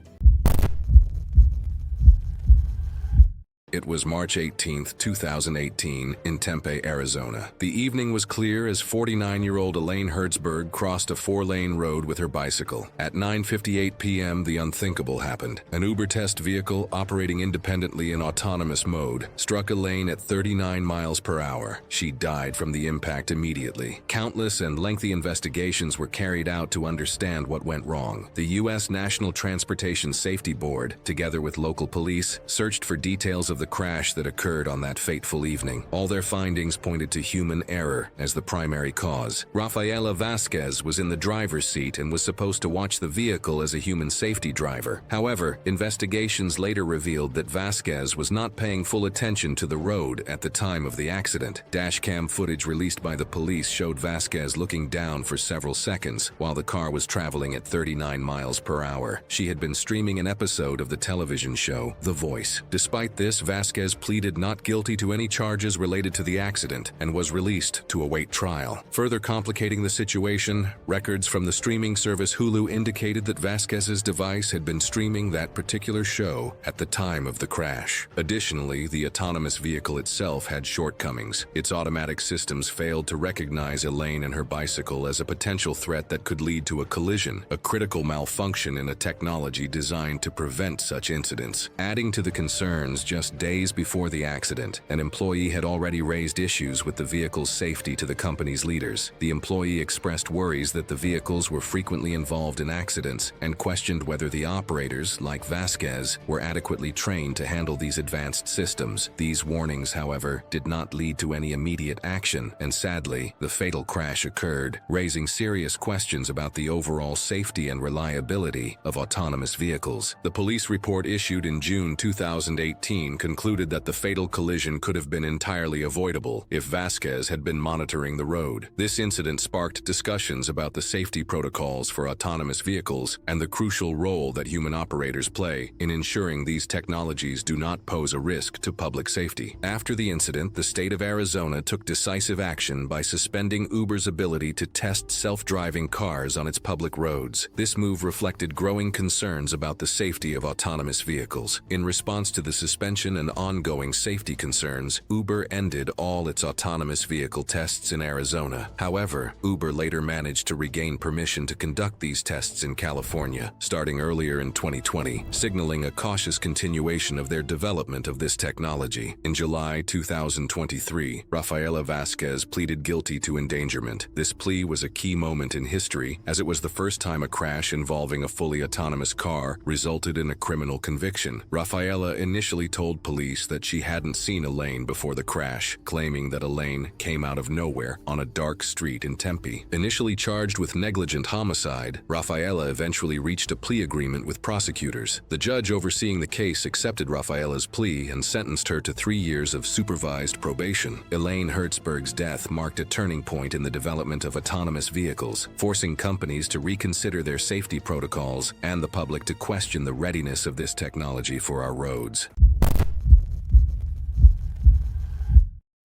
It was March 18, 2018, in Tempe, Arizona. The evening was clear as 49-year-old Elaine Hertzberg crossed a 4-lane road with her bicycle. At 9:58 p.m., the unthinkable happened. An Uber test vehicle operating independently in autonomous mode struck Elaine at 39 miles per hour. She died from the impact immediately. Countless and lengthy investigations were carried out to understand what went wrong. The U.S. National Transportation Safety Board, together with local police, searched for details of the the crash that occurred on that fateful evening. All their findings pointed to human error as the primary cause. Rafaela Vasquez was in the driver's seat and was supposed to watch the vehicle as a human safety driver. However, investigations later revealed that Vasquez was not paying full attention to the road at the time of the accident. Dashcam footage released by the police showed Vasquez looking down for several seconds while the car was traveling at 39 miles per hour. She had been streaming an episode of the television show, The Voice. Despite this, Vasquez pleaded not guilty to any charges related to the accident and was released to await trial. Further complicating the situation, records from the streaming service Hulu indicated that Vasquez's device had been streaming that particular show at the time of the crash. Additionally, the autonomous vehicle itself had shortcomings. Its automatic systems failed to recognize Elaine and her bicycle as a potential threat that could lead to a collision, a critical malfunction in a technology designed to prevent such incidents. Adding to the concerns, just days before the accident, an employee had already raised issues with the vehicle's safety to the company's leaders. The employee expressed worries that the vehicles were frequently involved in accidents and questioned whether the operators, like Vasquez, were adequately trained to handle these advanced systems. These warnings, however, did not lead to any immediate action, and sadly, the fatal crash occurred, raising serious questions about the overall safety and reliability of autonomous vehicles. The police report issued in June 2018 concluded that the fatal collision could have been entirely avoidable if Vasquez had been monitoring the road. This incident sparked discussions about the safety protocols for autonomous vehicles and the crucial role that human operators play in ensuring these technologies do not pose a risk to public safety. After the incident, the state of Arizona took decisive action by suspending Uber's ability to test self-driving cars on its public roads. This move reflected growing concerns about the safety of autonomous vehicles. In response to the suspension and ongoing safety concerns, Uber ended all its autonomous vehicle tests in Arizona. However, Uber later managed to regain permission to conduct these tests in California, starting earlier in 2020, signaling a cautious continuation of their development of this technology. In July 2023, Rafaela Vasquez pleaded guilty to endangerment. This plea was a key moment in history, as it was the first time a crash involving a fully autonomous car resulted in a criminal conviction. Rafaela initially told police that she hadn't seen Elaine before the crash, claiming that Elaine came out of nowhere on a dark street in Tempe. Initially charged with negligent homicide, Rafaela eventually reached a plea agreement with prosecutors. The judge overseeing the case accepted Rafaela's plea and sentenced her to 3 years of supervised probation. Elaine Hertzberg's death marked a turning point in the development of autonomous vehicles, forcing companies to reconsider their safety protocols and the public to question the readiness of this technology for our roads.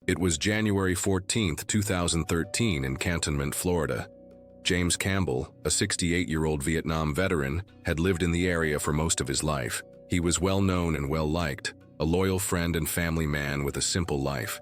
It was January 14, 2013 in Cantonment, Florida. James Campbell, a 68-year-old Vietnam veteran, had lived in the area for most of his life. He was well known and well liked, a loyal friend and family man with a simple life.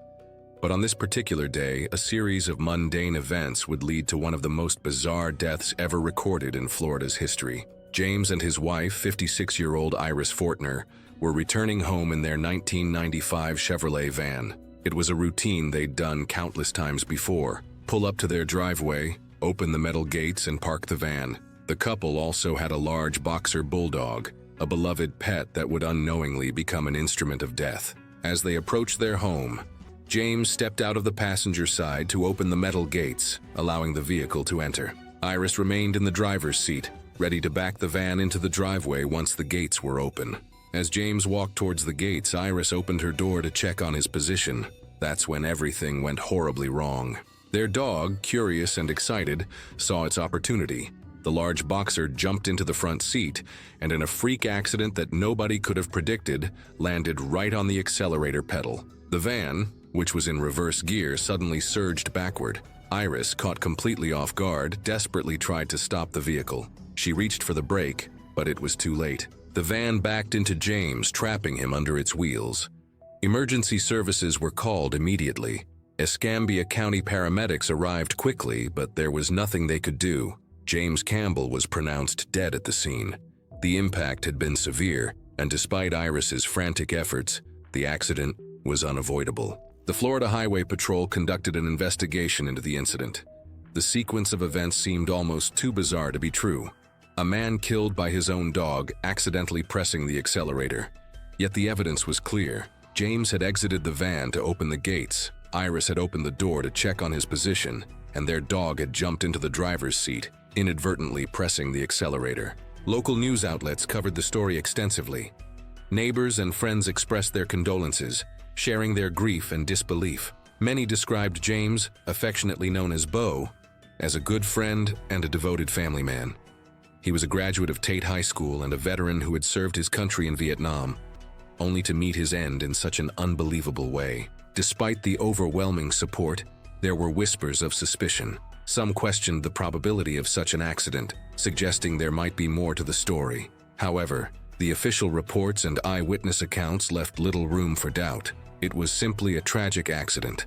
But on this particular day, a series of mundane events would lead to one of the most bizarre deaths ever recorded in Florida's history. James and his wife, 56-year-old Iris Fortner, were returning home in their 1995 Chevrolet van. It was a routine they'd done countless times before. Pull up to their driveway, open the metal gates, and park the van. The couple also had a large boxer bulldog, a beloved pet that would unknowingly become an instrument of death. As they approached their home, James stepped out of the passenger side to open the metal gates, allowing the vehicle to enter. Iris remained in the driver's seat, ready to back the van into the driveway once the gates were open. As James walked towards the gates, Iris opened her door to check on his position. That's when everything went horribly wrong. Their dog, curious and excited, saw its opportunity. The large boxer jumped into the front seat, and in a freak accident that nobody could have predicted, landed right on the accelerator pedal. The van, which was in reverse gear, suddenly surged backward. Iris, caught completely off guard, desperately tried to stop the vehicle. She reached for the brake, but it was too late. The van backed into James, trapping him under its wheels. Emergency services were called immediately. Escambia County paramedics arrived quickly, but there was nothing they could do. James Campbell was pronounced dead at the scene. The impact had been severe, and despite Iris's frantic efforts, the accident was unavoidable. The Florida Highway Patrol conducted an investigation into the incident. The sequence of events seemed almost too bizarre to be true. A man killed by his own dog accidentally pressing the accelerator. Yet the evidence was clear. James had exited the van to open the gates, Iris had opened the door to check on his position, and their dog had jumped into the driver's seat, inadvertently pressing the accelerator. Local news outlets covered the story extensively. Neighbors and friends expressed their condolences, sharing their grief and disbelief. Many described James, affectionately known as Bo, as a good friend and a devoted family man. He was a graduate of Tate High School and a veteran who had served his country in Vietnam, only to meet his end in such an unbelievable way. Despite the overwhelming support, there were whispers of suspicion. Some questioned the probability of such an accident, suggesting there might be more to the story. However, the official reports and eyewitness accounts left little room for doubt. It was simply a tragic accident,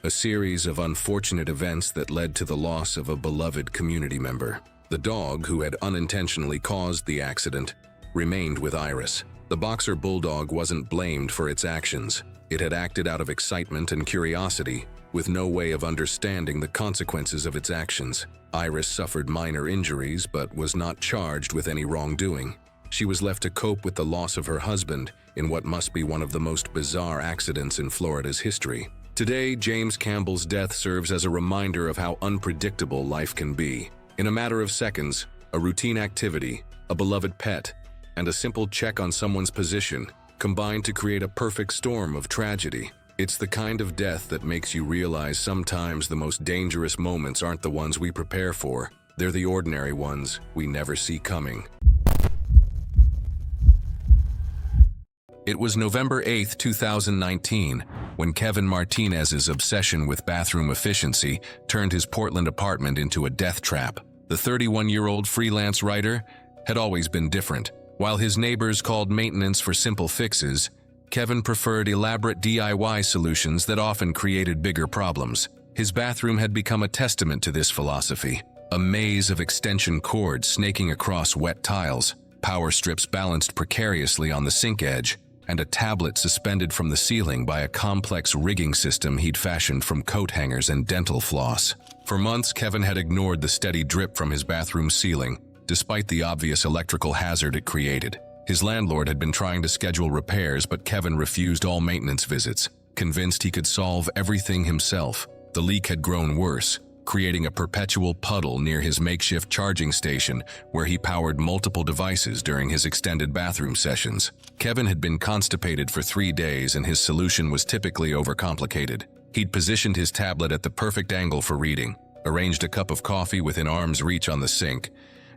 a series of unfortunate events that led to the loss of a beloved community member. The dog, who had unintentionally caused the accident, remained with Iris. The boxer bulldog wasn't blamed for its actions. It had acted out of excitement and curiosity, with no way of understanding the consequences of its actions. Iris suffered minor injuries but was not charged with any wrongdoing. She was left to cope with the loss of her husband in what must be one of the most bizarre accidents in Florida's history. Today, James Campbell's death serves as a reminder of how unpredictable life can be. In a matter of seconds, a routine activity, a beloved pet, and a simple check on someone's position combine to create a perfect storm of tragedy. It's the kind of death that makes you realize sometimes the most dangerous moments aren't the ones we prepare for. They're the ordinary ones we never see coming. It was November 8, 2019, when Kevin Martinez's obsession with bathroom efficiency turned his Portland apartment into a death trap. The 31-year-old freelance writer had always been different. While his neighbors called maintenance for simple fixes, Kevin preferred elaborate DIY solutions that often created bigger problems. His bathroom had become a testament to this philosophy. A maze of extension cords snaking across wet tiles, power strips balanced precariously on the sink edge, and a tablet suspended from the ceiling by a complex rigging system he'd fashioned from coat hangers and dental floss. For months, Kevin had ignored the steady drip from his bathroom ceiling, despite the obvious electrical hazard it created. His landlord had been trying to schedule repairs, but Kevin refused all maintenance visits, convinced he could solve everything himself. The leak had grown worse, creating a perpetual puddle near his makeshift charging station where he powered multiple devices during his extended bathroom sessions. Kevin had been constipated for 3 days, and his solution was typically overcomplicated. He'd positioned his tablet at the perfect angle for reading, arranged a cup of coffee within arm's reach on the sink,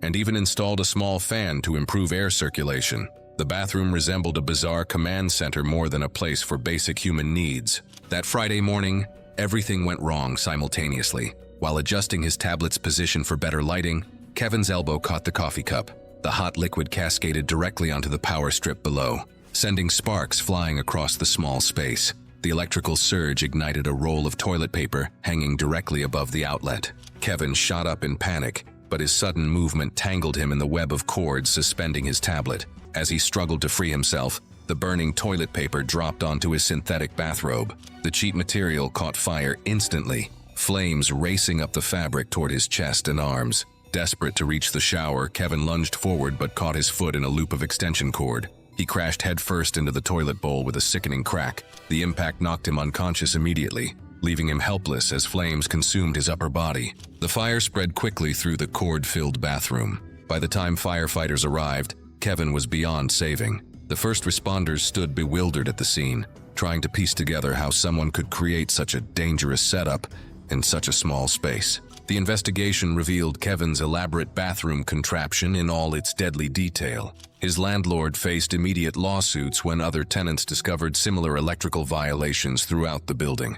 and even installed a small fan to improve air circulation. The bathroom resembled a bizarre command center more than a place for basic human needs. That Friday morning, everything went wrong simultaneously. While adjusting his tablet's position for better lighting, Kevin's elbow caught the coffee cup. The hot liquid cascaded directly onto the power strip below, sending sparks flying across the small space. The electrical surge ignited a roll of toilet paper hanging directly above the outlet. Kevin shot up in panic, but his sudden movement tangled him in the web of cords suspending his tablet. As he struggled to free himself, the burning toilet paper dropped onto his synthetic bathrobe. The cheap material caught fire instantly, flames racing up the fabric toward his chest and arms. Desperate to reach the shower, Kevin lunged forward but caught his foot in a loop of extension cord. He crashed headfirst into the toilet bowl with a sickening crack. The impact knocked him unconscious immediately, leaving him helpless as flames consumed his upper body. The fire spread quickly through the cord-filled bathroom. By the time firefighters arrived, Kevin was beyond saving. The first responders stood bewildered at the scene, trying to piece together how someone could create such a dangerous setup in such a small space. The investigation revealed Kevin's elaborate bathroom contraption in all its deadly detail. His landlord faced immediate lawsuits when other tenants discovered similar electrical violations throughout the building,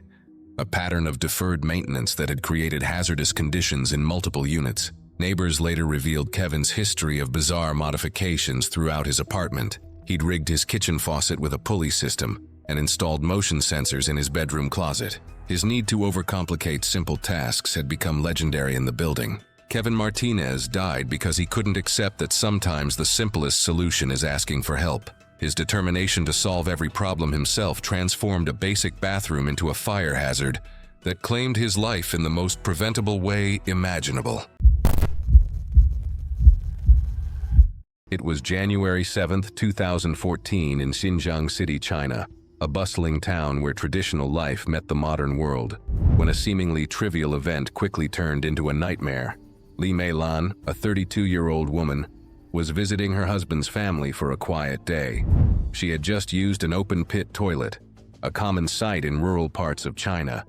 a pattern of deferred maintenance that had created hazardous conditions in multiple units. Neighbors later revealed Kevin's history of bizarre modifications throughout his apartment. He'd rigged his kitchen faucet with a pulley system and installed motion sensors in his bedroom closet. His need to overcomplicate simple tasks had become legendary in the building. Kevin Martinez died because he couldn't accept that sometimes the simplest solution is asking for help. His determination to solve every problem himself transformed a basic bathroom into a fire hazard that claimed his life in the most preventable way imaginable. It was January 7, 2014 in Xinjiang City, China. a bustling town where traditional life met the modern world, when a seemingly trivial event quickly turned into a nightmare. Li Meilan, a 32-year-old woman, was visiting her husband's family for a quiet day. She had just used an open-pit toilet, a common sight in rural parts of China,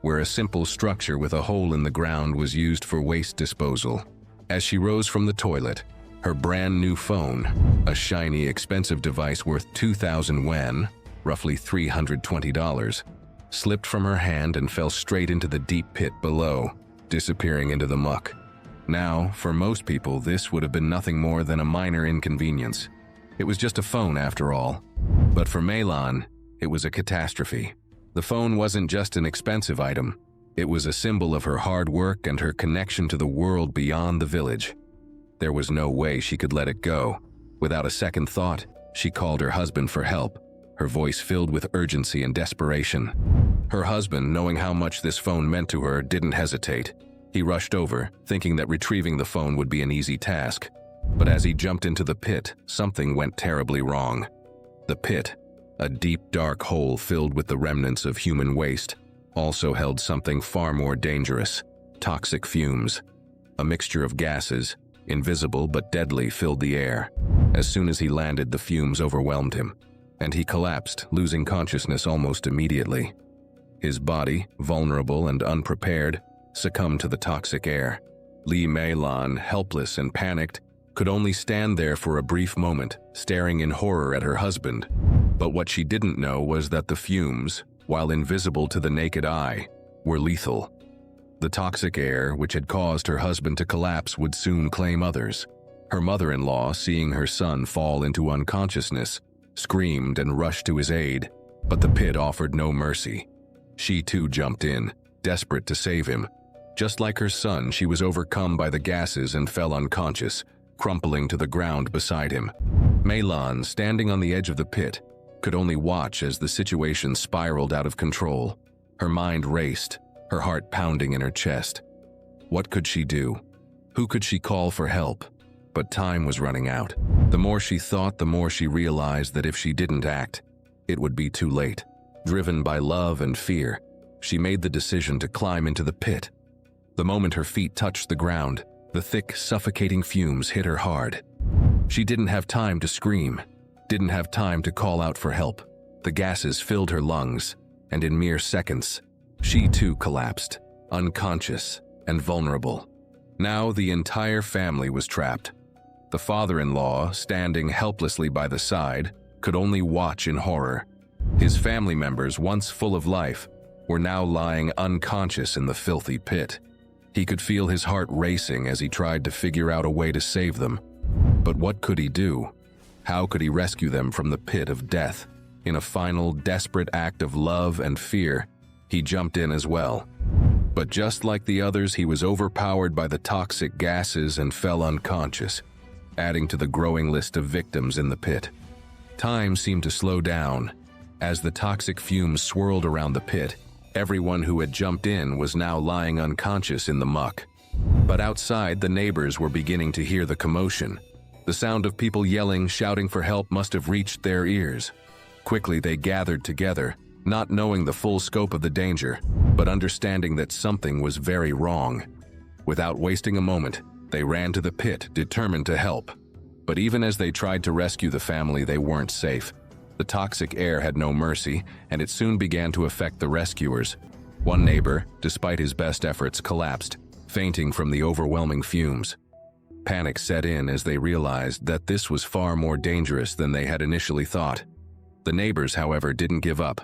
where a simple structure with a hole in the ground was used for waste disposal. As she rose from the toilet, her brand new phone, a shiny, expensive device worth 2,000 yuan, roughly $320, slipped from her hand and fell straight into the deep pit below, disappearing into the muck. Now, for most people, this would have been nothing more than a minor inconvenience. It was just a phone after all. But for Meilan, it was a catastrophe. The phone wasn't just an expensive item. It was a symbol of her hard work and her connection to the world beyond the village. There was no way she could let it go. Without a second thought, she called her husband for help, her voice filled with urgency and desperation. Her husband, knowing how much this phone meant to her, didn't hesitate. He rushed over, thinking that retrieving the phone would be an easy task. But as he jumped into the pit, something went terribly wrong. The pit, a deep, dark hole filled with the remnants of human waste, also held something far more dangerous: toxic fumes. A mixture of gases, invisible but deadly, filled the air. As soon as he landed, the fumes overwhelmed him, and he collapsed, losing consciousness almost immediately. His body, vulnerable and unprepared, succumbed to the toxic air. Li Meilan, helpless and panicked, could only stand there for a brief moment, staring in horror at her husband. But what she didn't know was that the fumes, while invisible to the naked eye, were lethal. The toxic air, which had caused her husband to collapse, would soon claim others. Her mother-in-law, seeing her son fall into unconsciousness, screamed and rushed to his aid, but the pit offered no mercy. She too jumped in, desperate to save him. Just like her son, she was overcome by the gases and fell unconscious, crumpling to the ground beside him. Meilan, standing on the edge of the pit, could only watch as the situation spiraled out of control. Her mind raced, her heart pounding in her chest. What could she do? Who could she call for help? But time was running out. The more she thought, the more she realized that if she didn't act, it would be too late. Driven by love and fear, she made the decision to climb into the pit. The moment her feet touched the ground, the thick, suffocating fumes hit her hard. She didn't have time to scream, didn't have time to call out for help. The gases filled her lungs, and in mere seconds, she too collapsed, unconscious and vulnerable. Now the entire family was trapped. The father-in-law, standing helplessly by the side, could only watch in horror. His family members, once full of life, were now lying unconscious in the filthy pit. He could feel his heart racing as he tried to figure out a way to save them. But what could he do? How could he rescue them from the pit of death? In a final, desperate act of love and fear, he jumped in as well. But just like the others, he was overpowered by the toxic gases and fell unconscious, adding to the growing list of victims in the pit. Time seemed to slow down. As the toxic fumes swirled around the pit, everyone who had jumped in was now lying unconscious in the muck. But outside, the neighbors were beginning to hear the commotion. The sound of people yelling, shouting for help must have reached their ears. Quickly, they gathered together, not knowing the full scope of the danger, but understanding that something was very wrong. Without wasting a moment, they ran to the pit, determined to help. But even as they tried to rescue the family, they weren't safe. The toxic air had no mercy, and it soon began to affect the rescuers. One neighbor, despite his best efforts, collapsed, fainting from the overwhelming fumes. Panic set in as they realized that this was far more dangerous than they had initially thought. The neighbors, however, didn't give up.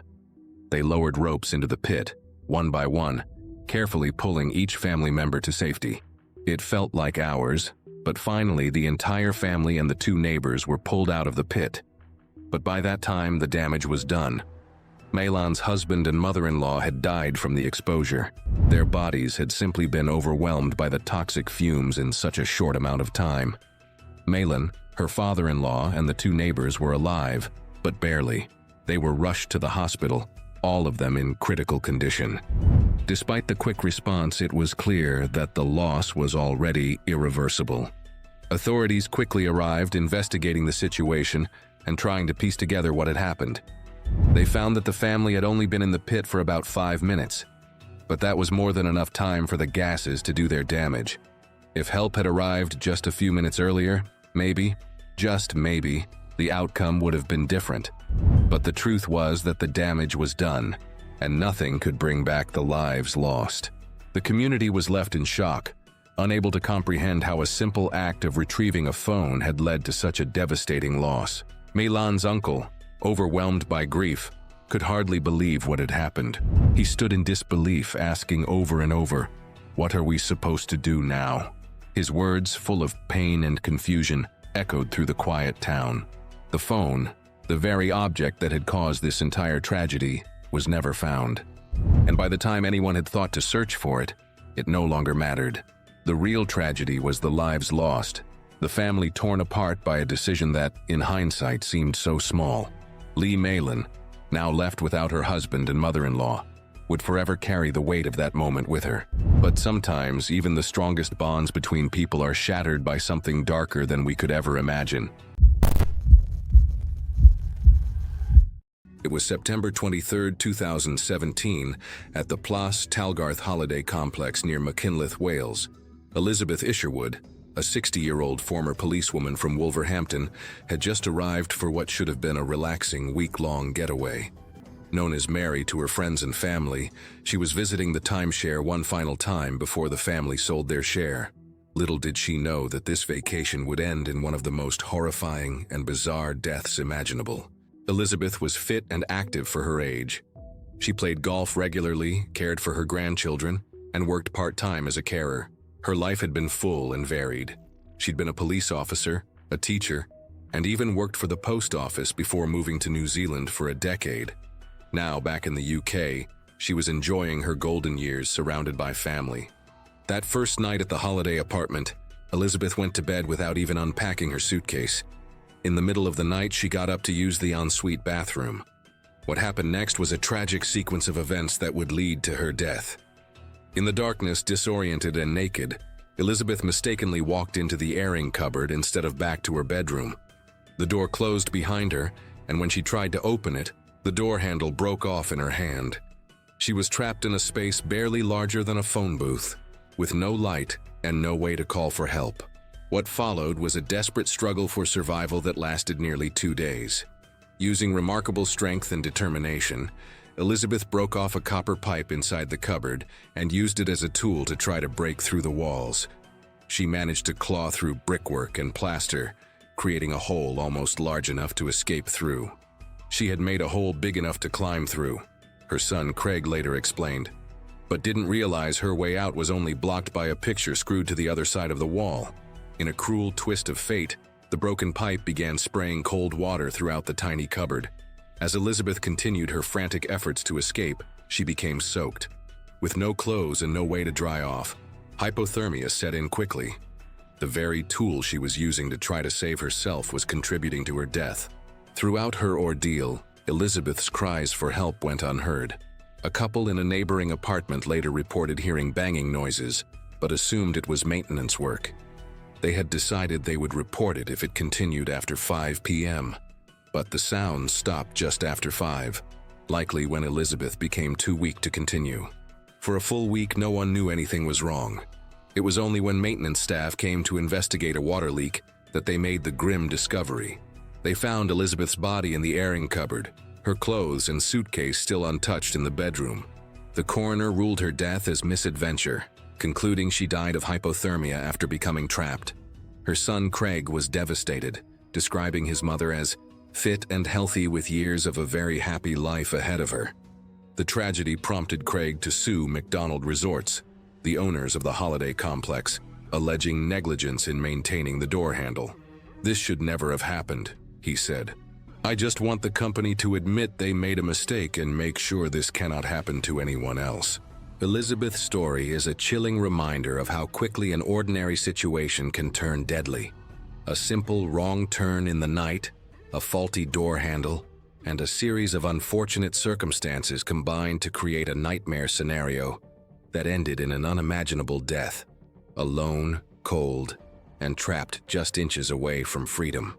They lowered ropes into the pit, one by one, carefully pulling each family member to safety. It felt like hours, but finally the entire family and the two neighbors were pulled out of the pit. But by that time, the damage was done. Meilan's husband and mother-in-law had died from the exposure. Their bodies had simply been overwhelmed by the toxic fumes in such a short amount of time. Meilan, her father-in-law, and the two neighbors were alive, but barely. They were rushed to the hospital, all of them in critical condition. Despite the quick response, it was clear that the loss was already irreversible. Authorities quickly arrived, investigating the situation and trying to piece together what had happened. They found that the family had only been in the pit for about 5 minutes, but that was more than enough time for the gases to do their damage. If help had arrived just a few minutes earlier, maybe, just maybe, the outcome would have been different. But the truth was that the damage was done, and nothing could bring back the lives lost. The community was left in shock, unable to comprehend how a simple act of retrieving a phone had led to such a devastating loss. Milan's uncle, overwhelmed by grief, could hardly believe what had happened. He stood in disbelief, asking over and over, "What are we supposed to do now?" His words, full of pain and confusion, echoed through the quiet town. The phone, the very object that had caused this entire tragedy, was never found. And by the time anyone had thought to search for it, it no longer mattered. The real tragedy was the lives lost, the family torn apart by a decision that, in hindsight, seemed so small. Lee Malin, now left without her husband and mother-in-law, would forever carry the weight of that moment with her. But sometimes, even the strongest bonds between people are shattered by something darker than we could ever imagine. It was September 23, 2017, at the Place Talgarth Holiday Complex near Machynlleth, Wales. Elizabeth Isherwood, a 60-year-old former policewoman from Wolverhampton, had just arrived for what should have been a relaxing week-long getaway. Known as Mary to her friends and family, she was visiting the timeshare one final time before the family sold their share. Little did she know that this vacation would end in one of the most horrifying and bizarre deaths imaginable. Elizabeth was fit and active for her age. She played golf regularly, cared for her grandchildren, and worked part-time as a carer. Her life had been full and varied. She'd been a police officer, a teacher, and even worked for the post office before moving to New Zealand for a decade. Now, back in the UK, she was enjoying her golden years surrounded by family. That first night at the holiday apartment, Elizabeth went to bed without even unpacking her suitcase. In the middle of the night, she got up to use the ensuite bathroom. What happened next was a tragic sequence of events that would lead to her death. In the darkness, disoriented and naked, Elizabeth mistakenly walked into the airing cupboard instead of back to her bedroom. The door closed behind her, and when she tried to open it, the door handle broke off in her hand. She was trapped in a space barely larger than a phone booth, with no light and no way to call for help. What followed was a desperate struggle for survival that lasted nearly 2 days. Using remarkable strength and determination, Elizabeth broke off a copper pipe inside the cupboard and used it as a tool to try to break through the walls. She managed to claw through brickwork and plaster, creating a hole almost large enough to escape through. She had made a hole big enough to climb through, her son Craig later explained, but didn't realize her way out was only blocked by a picture screwed to the other side of the wall. In a cruel twist of fate, the broken pipe began spraying cold water throughout the tiny cupboard. As Elizabeth continued her frantic efforts to escape, she became soaked. With no clothes and no way to dry off, hypothermia set in quickly. The very tool she was using to try to save herself was contributing to her death. Throughout her ordeal, Elizabeth's cries for help went unheard. A couple in a neighboring apartment later reported hearing banging noises, but assumed it was maintenance work. They had decided they would report it if it continued after 5 p.m. But the sounds stopped just after 5, likely when Elizabeth became too weak to continue. For a full week, no one knew anything was wrong. It was only when maintenance staff came to investigate a water leak that they made the grim discovery. They found Elizabeth's body in the airing cupboard, her clothes and suitcase still untouched in the bedroom. The coroner ruled her death as misadventure, concluding she died of hypothermia after becoming trapped. Her son Craig was devastated, describing his mother as fit and healthy with years of a very happy life ahead of her. The tragedy prompted Craig to sue McDonald Resorts, the owners of the holiday complex, alleging negligence in maintaining the door handle. "This should never have happened," he said. "I just want the company to admit they made a mistake and make sure this cannot happen to anyone else." Elizabeth's story is a chilling reminder of how quickly an ordinary situation can turn deadly. A simple wrong turn in the night, a faulty door handle, and a series of unfortunate circumstances combined to create a nightmare scenario that ended in an unimaginable death, alone, cold, and trapped just inches away from freedom.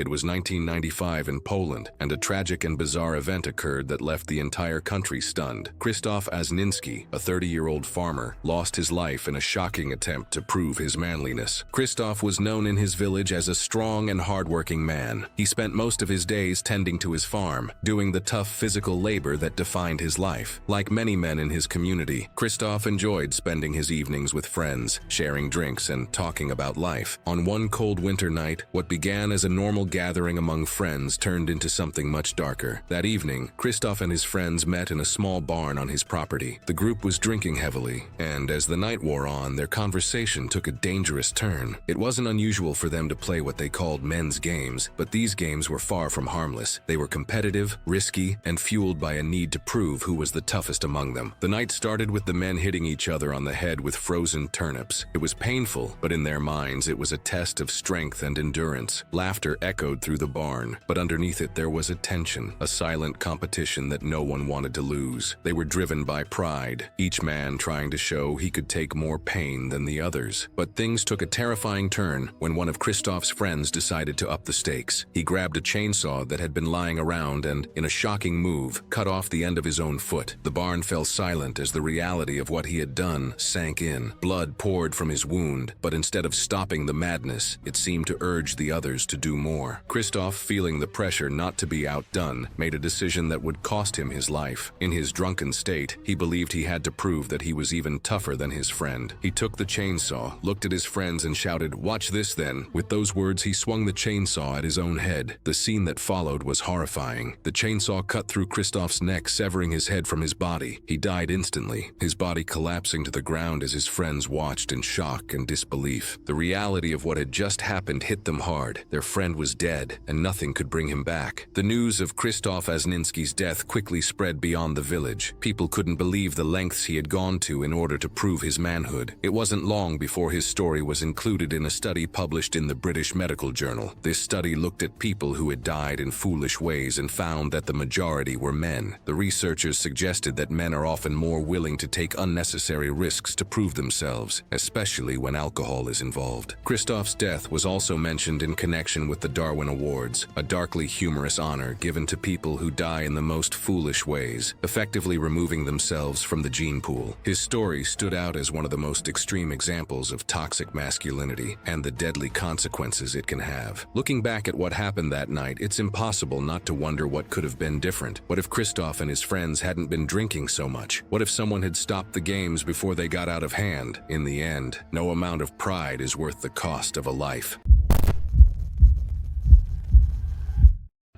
It was 1995 in Poland, and a tragic and bizarre event occurred that left the entire country stunned. Krzysztof Asninski, a 30-year-old farmer, lost his life in a shocking attempt to prove his manliness. Krzysztof was known in his village as a strong and hardworking man. He spent most of his days tending to his farm, doing the tough physical labor that defined his life. Like many men in his community, Krzysztof enjoyed spending his evenings with friends, sharing drinks and talking about life. On one cold winter night, what began as a normal gathering among friends turned into something much darker. That evening, Krzysztof and his friends met in a small barn on his property. The group was drinking heavily, and as the night wore on, their conversation took a dangerous turn. It wasn't unusual for them to play what they called men's games, but these games were far from harmless. They were competitive, risky, and fueled by a need to prove who was the toughest among them. The night started with the men hitting each other on the head with frozen turnips. It was painful, but in their minds it was a test of strength and endurance. Laughter echoed through the barn, but underneath it there was a tension, a silent competition that no one wanted to lose. They were driven by pride, each man trying to show he could take more pain than the others. But things took a terrifying turn when one of Krzysztof's friends decided to up the stakes. He grabbed a chainsaw that had been lying around and, in a shocking move, cut off the end of his own foot. The barn fell silent as the reality of what he had done sank in. Blood poured from his wound, but instead of stopping the madness, it seemed to urge the others to do more. Krzysztof, feeling the pressure not to be outdone, made a decision that would cost him his life. In his drunken state, he believed he had to prove that he was even tougher than his friend. He took the chainsaw, looked at his friends and shouted, "Watch this then." With those words, he swung the chainsaw at his own head. The scene that followed was horrifying. The chainsaw cut through Krzysztof's neck, severing his head from his body. He died instantly, his body collapsing to the ground as his friends watched in shock and disbelief. The reality of what had just happened hit them hard. Their friend was dead, and nothing could bring him back. The news of Krzysztof Asninski's death quickly spread beyond the village. People couldn't believe the lengths he had gone to in order to prove his manhood. It wasn't long before his story was included in a study published in the British Medical Journal. This study looked at people who had died in foolish ways and found that the majority were men. The researchers suggested that men are often more willing to take unnecessary risks to prove themselves, especially when alcohol is involved. Krzysztof's death was also mentioned in connection with the Darwin Awards, a darkly humorous honor given to people who die in the most foolish ways, effectively removing themselves from the gene pool. His story stood out as one of the most extreme examples of toxic masculinity and the deadly consequences it can have. Looking back at what happened that night, it's impossible not to wonder what could have been different. What if Krzysztof and his friends hadn't been drinking so much? What if someone had stopped the games before they got out of hand? In the end, no amount of pride is worth the cost of a life.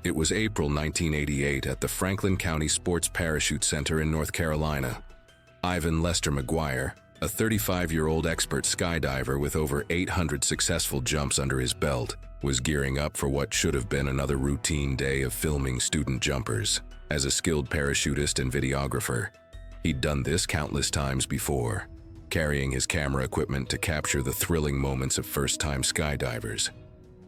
It was April 1988 at the Franklin County Sports Parachute Center in North Carolina. Ivan Lester McGuire, a 35-year-old expert skydiver with over 800 successful jumps under his belt, was gearing up for what should have been another routine day of filming student jumpers. As a skilled parachutist and videographer, he'd done this countless times before, carrying his camera equipment to capture the thrilling moments of first-time skydivers.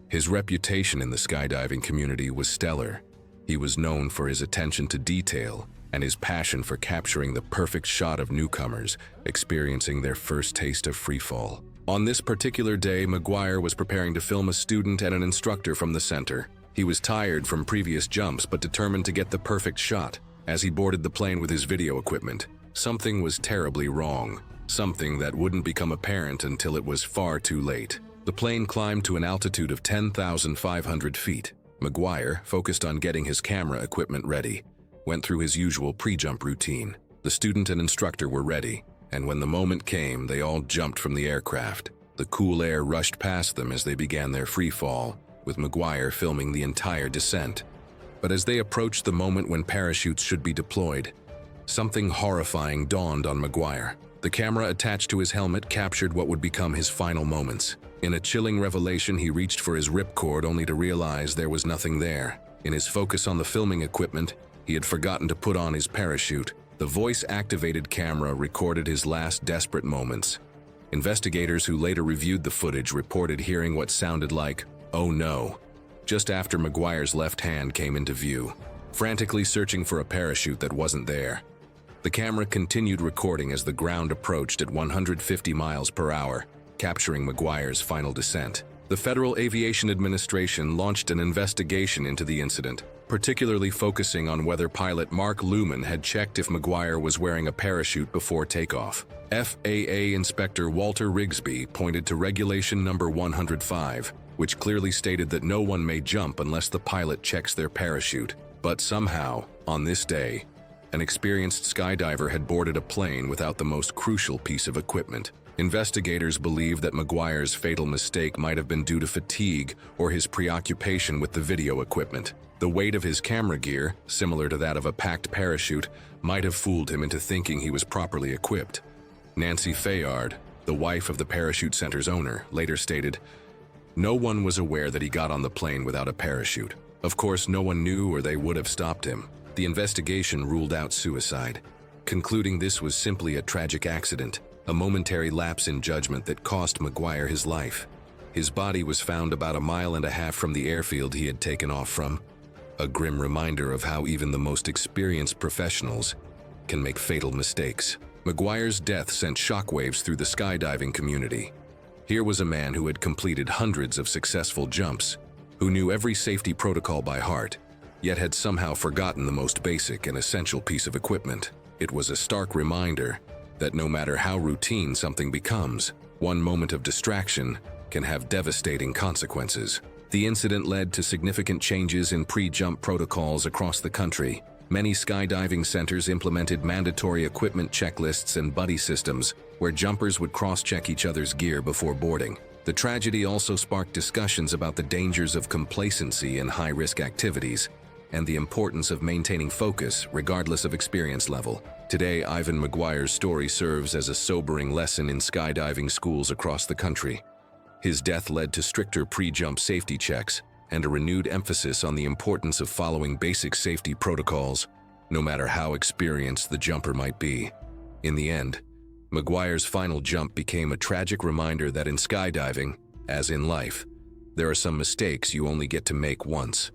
His reputation in the skydiving community was stellar. He was known for his attention to detail and his passion for capturing the perfect shot of newcomers experiencing their first taste of freefall. On this particular day, McGuire was preparing to film a student and an instructor from the center. He was tired from previous jumps but determined to get the perfect shot. As he boarded the plane with his video equipment, something was terribly wrong, something that wouldn't become apparent until it was far too late. The plane climbed to an altitude of 10,500 feet. McGuire, focused on getting his camera equipment ready, went through his usual pre-jump routine. The student and instructor were ready, and when the moment came, they all jumped from the aircraft. The cool air rushed past them as they began their free fall, with McGuire filming the entire descent. But as they approached the moment when parachutes should be deployed, something horrifying dawned on McGuire. The camera attached to his helmet captured what would become his final moments. In a chilling revelation, he reached for his ripcord only to realize there was nothing there. In his focus on the filming equipment, he had forgotten to put on his parachute. The voice-activated camera recorded his last desperate moments. Investigators who later reviewed the footage reported hearing what sounded like, "Oh no," just after McGuire's left hand came into view, frantically searching for a parachute that wasn't there. The camera continued recording as the ground approached at 150 miles per hour, capturing McGuire's final descent. The Federal Aviation Administration launched an investigation into the incident, particularly focusing on whether pilot Mark Luman had checked if McGuire was wearing a parachute before takeoff. FAA Inspector Walter Rigsby pointed to Regulation Number 105, which clearly stated that no one may jump unless the pilot checks their parachute. But somehow, on this day, an experienced skydiver had boarded a plane without the most crucial piece of equipment. Investigators believe that McGuire's fatal mistake might have been due to fatigue or his preoccupation with the video equipment. The weight of his camera gear, similar to that of a packed parachute, might have fooled him into thinking he was properly equipped. Nancy Fayard, the wife of the parachute center's owner, later stated, "No one was aware that he got on the plane without a parachute. Of course, no one knew or they would have stopped him." The investigation ruled out suicide, concluding this was simply a tragic accident, a momentary lapse in judgment that cost McGuire his life. His body was found about 1.5 miles from the airfield he had taken off from, a grim reminder of how even the most experienced professionals can make fatal mistakes. McGuire's death sent shockwaves through the skydiving community. Here was a man who had completed hundreds of successful jumps, who knew every safety protocol by heart, yet had somehow forgotten the most basic and essential piece of equipment. It was a stark reminder that no matter how routine something becomes, one moment of distraction can have devastating consequences. The incident led to significant changes in pre-jump protocols across the country. Many skydiving centers implemented mandatory equipment checklists and buddy systems where jumpers would cross-check each other's gear before boarding. The tragedy also sparked discussions about the dangers of complacency in high-risk activities and the importance of maintaining focus regardless of experience level. Today, Ivan McGuire's story serves as a sobering lesson in skydiving schools across the country. His death led to stricter pre-jump safety checks and a renewed emphasis on the importance of following basic safety protocols, no matter how experienced the jumper might be. In the end, McGuire's final jump became a tragic reminder that in skydiving, as in life, there are some mistakes you only get to make once.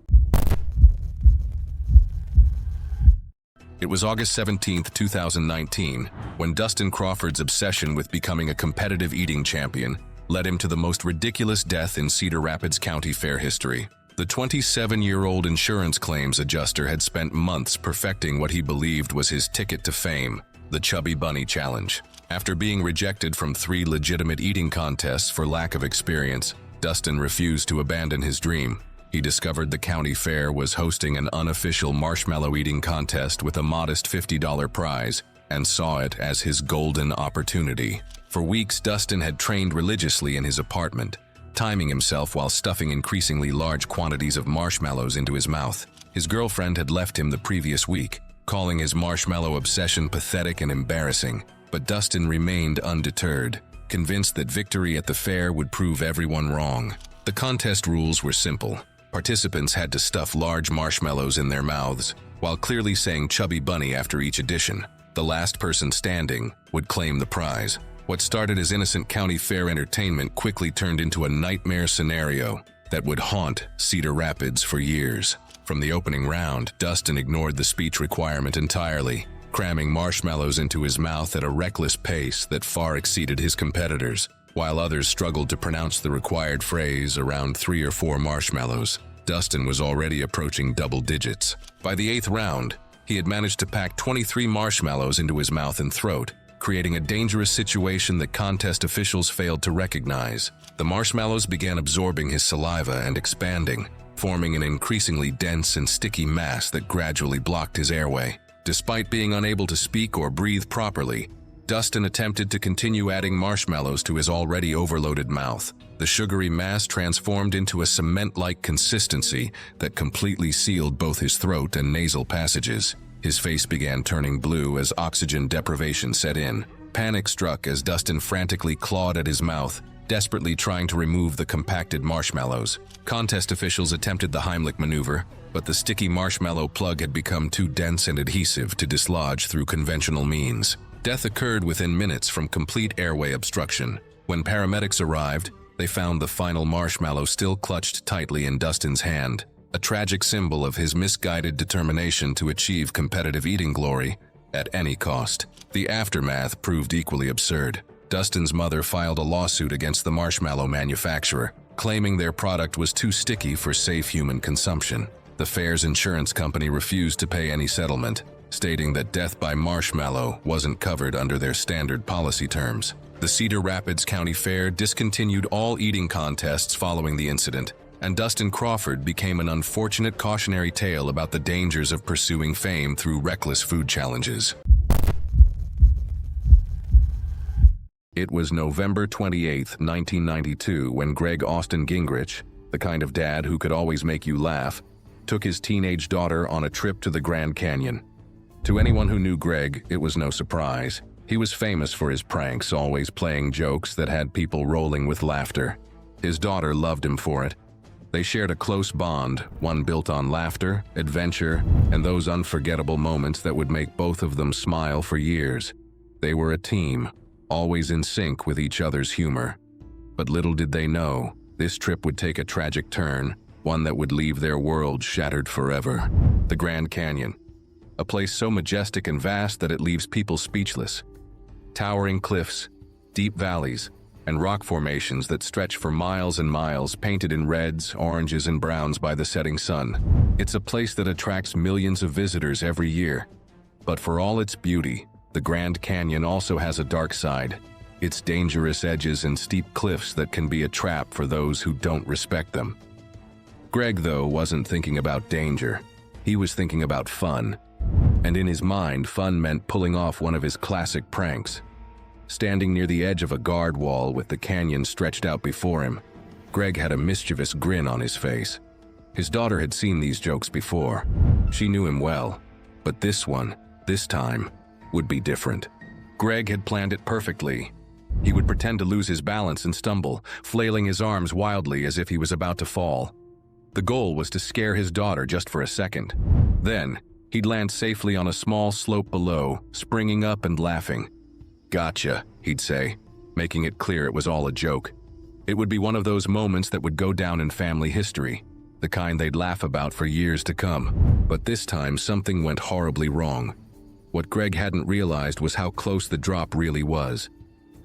It was August 17, 2019, when Dustin Crawford's obsession with becoming a competitive eating champion led him to the most ridiculous death in Cedar Rapids County Fair history. The 27-year-old insurance claims adjuster had spent months perfecting what he believed was his ticket to fame, the Chubby Bunny Challenge. After being rejected from 3 legitimate eating contests for lack of experience, Dustin refused to abandon his dream. He discovered the county fair was hosting an unofficial marshmallow eating contest with a modest $50 prize and saw it as his golden opportunity. For weeks, Dustin had trained religiously in his apartment, timing himself while stuffing increasingly large quantities of marshmallows into his mouth. His girlfriend had left him the previous week, calling his marshmallow obsession pathetic and embarrassing, but Dustin remained undeterred, convinced that victory at the fair would prove everyone wrong. The contest rules were simple. Participants had to stuff large marshmallows in their mouths, while clearly saying Chubby Bunny after each edition. The last person standing would claim the prize. What started as innocent county fair entertainment quickly turned into a nightmare scenario that would haunt Cedar Rapids for years. From the opening round, Dustin ignored the speech requirement entirely, cramming marshmallows into his mouth at a reckless pace that far exceeded his competitors. While others struggled to pronounce the required phrase around 3 or 4 marshmallows, Dustin was already approaching double digits. By the 8th round, he had managed to pack 23 marshmallows into his mouth and throat, creating a dangerous situation that contest officials failed to recognize. The marshmallows began absorbing his saliva and expanding, forming an increasingly dense and sticky mass that gradually blocked his airway. Despite being unable to speak or breathe properly, Dustin attempted to continue adding marshmallows to his already overloaded mouth. The sugary mass transformed into a cement-like consistency that completely sealed both his throat and nasal passages. His face began turning blue as oxygen deprivation set in. Panic struck as Dustin frantically clawed at his mouth, desperately trying to remove the compacted marshmallows. Contest officials attempted the Heimlich maneuver, but the sticky marshmallow plug had become too dense and adhesive to dislodge through conventional means. Death occurred within minutes from complete airway obstruction. When paramedics arrived, they found the final marshmallow still clutched tightly in Dustin's hand, a tragic symbol of his misguided determination to achieve competitive eating glory at any cost. The aftermath proved equally absurd. Dustin's mother filed a lawsuit against the marshmallow manufacturer, claiming their product was too sticky for safe human consumption. The fair's insurance company refused to pay any settlement, stating that death by marshmallow wasn't covered under their standard policy terms. The Cedar Rapids County Fair discontinued all eating contests following the incident, and Dustin Crawford became an unfortunate cautionary tale about the dangers of pursuing fame through reckless food challenges. It was November 28, 1992, when Greg Austin Gingrich, the kind of dad who could always make you laugh, took his teenage daughter on a trip to the Grand Canyon. To anyone who knew Greg, it was no surprise. He was famous for his pranks, always playing jokes that had people rolling with laughter. His daughter loved him for it. They shared a close bond, one built on laughter, adventure, and those unforgettable moments that would make both of them smile for years. They were a team, always in sync with each other's humor. But little did they know, this trip would take a tragic turn, one that would leave their world shattered forever. The Grand Canyon, a place so majestic and vast that it leaves people speechless. Towering cliffs, deep valleys, and rock formations that stretch for miles and miles, painted in reds, oranges, and browns by the setting sun. It's a place that attracts millions of visitors every year. But for all its beauty, the Grand Canyon also has a dark side. Its dangerous edges and steep cliffs that can be a trap for those who don't respect them. Greg, though, wasn't thinking about danger. He was thinking about fun. And in his mind, fun meant pulling off one of his classic pranks. Standing near the edge of a guard wall with the canyon stretched out before him, Greg had a mischievous grin on his face. His daughter had seen these jokes before. She knew him well. But this time, would be different. Greg had planned it perfectly. He would pretend to lose his balance and stumble, flailing his arms wildly as if he was about to fall. The goal was to scare his daughter just for a second. Then, he'd land safely on a small slope below, springing up and laughing. "Gotcha," he'd say, making it clear it was all a joke. It would be one of those moments that would go down in family history, the kind they'd laugh about for years to come. But this time, something went horribly wrong. What Greg hadn't realized was how close the drop really was,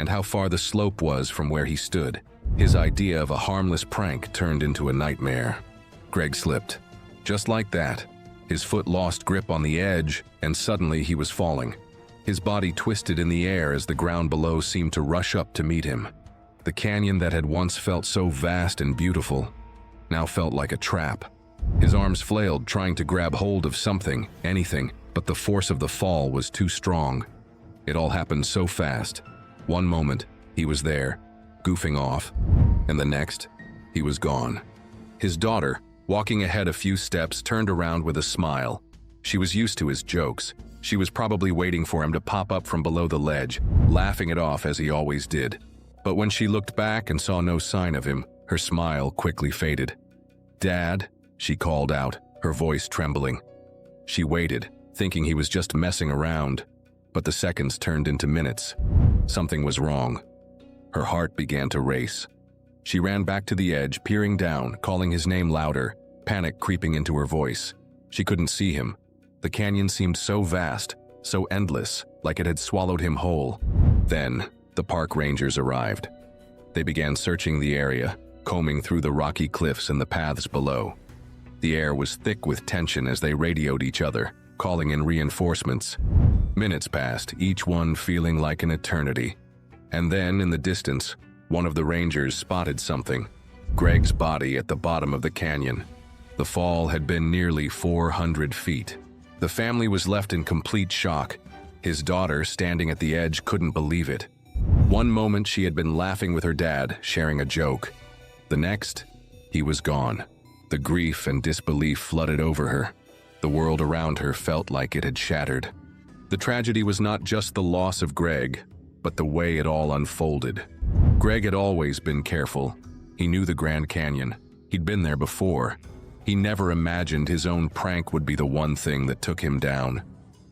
and how far the slope was from where he stood. His idea of a harmless prank turned into a nightmare. Greg slipped. Just like that, his foot lost grip on the edge, and suddenly he was falling. His body twisted in the air as the ground below seemed to rush up to meet him. The canyon that had once felt so vast and beautiful now felt like a trap. His arms flailed, trying to grab hold of something, anything, but the force of the fall was too strong. It all happened so fast. One moment, he was there, goofing off, and the next, he was gone. His daughter, walking ahead a few steps, turned around with a smile. She was used to his jokes. She was probably waiting for him to pop up from below the ledge, laughing it off as he always did. But when she looked back and saw no sign of him, her smile quickly faded. "Dad," she called out, her voice trembling. She waited, thinking he was just messing around, but the seconds turned into minutes. Something was wrong. Her heart began to race. She ran back to the edge, peering down, calling his name louder, panic creeping into her voice. She couldn't see him. The canyon seemed so vast, so endless, like it had swallowed him whole. Then, the park rangers arrived. They began searching the area, combing through the rocky cliffs and the paths below. The air was thick with tension as they radioed each other, calling in reinforcements. Minutes passed, each one feeling like an eternity. And then, in the distance, one of the rangers spotted something. Greg's body at the bottom of the canyon. The fall had been nearly 400 feet. The family was left in complete shock. His daughter, standing at the edge, couldn't believe it. One moment she had been laughing with her dad, sharing a joke. The next, he was gone. The grief and disbelief flooded over her. The world around her felt like it had shattered. The tragedy was not just the loss of Greg, but the way it all unfolded. Greg had always been careful. He knew the Grand Canyon. He'd been there before. He never imagined his own prank would be the one thing that took him down.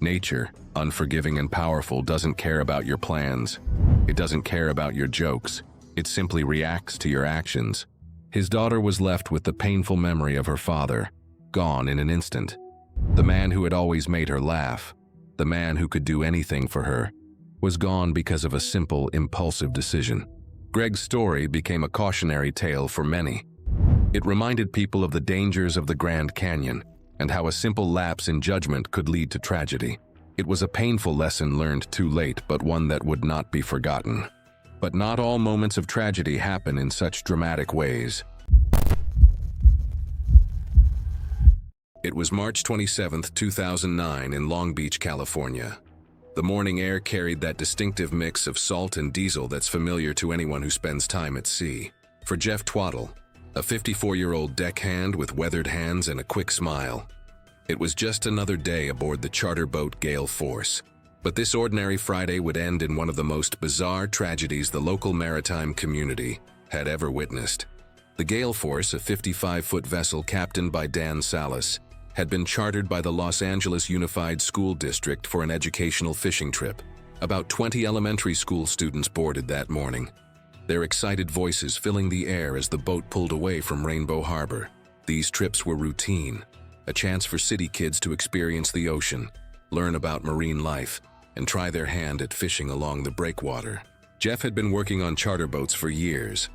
Nature, unforgiving and powerful, doesn't care about your plans. It doesn't care about your jokes. It simply reacts to your actions. His daughter was left with the painful memory of her father, gone in an instant. The man who had always made her laugh, the man who could do anything for her, was gone because of a simple, impulsive decision. Greg's story became a cautionary tale for many. It reminded people of the dangers of the Grand Canyon and how a simple lapse in judgment could lead to tragedy. It was a painful lesson learned too late, but one that would not be forgotten. But not all moments of tragedy happen in such dramatic ways. It was March 27, 2009 in Long Beach, California. The morning air carried that distinctive mix of salt and diesel that's familiar to anyone who spends time at sea. For Jeff Twaddle, a 54-year-old deckhand with weathered hands and a quick smile, it was just another day aboard the charter boat Gale Force. But this ordinary Friday would end in one of the most bizarre tragedies the local maritime community had ever witnessed. The Gale Force, a 55-foot vessel captained by Dan Salas, had been chartered by the Los Angeles Unified School District for an educational fishing trip. About 20 elementary school students boarded that morning, their excited voices filling the air as the boat pulled away from Rainbow Harbor. These trips were routine, a chance for city kids to experience the ocean, learn about marine life, and try their hand at fishing along the breakwater. Jeff had been working on charter boats for years.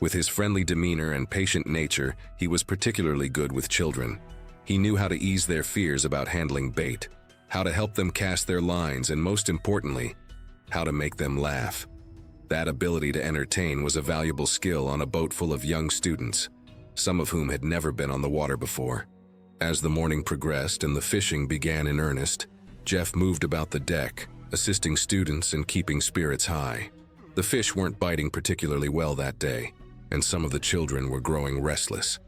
With his friendly demeanor and patient nature, he was particularly good with children. He knew how to ease their fears about handling bait, how to help them cast their lines, and most importantly, how to make them laugh. That ability to entertain was a valuable skill on a boat full of young students, some of whom had never been on the water before. As the morning progressed and the fishing began in earnest, Jeff moved about the deck, assisting students and keeping spirits high. The fish weren't biting particularly well that day, and some of the children were growing restless.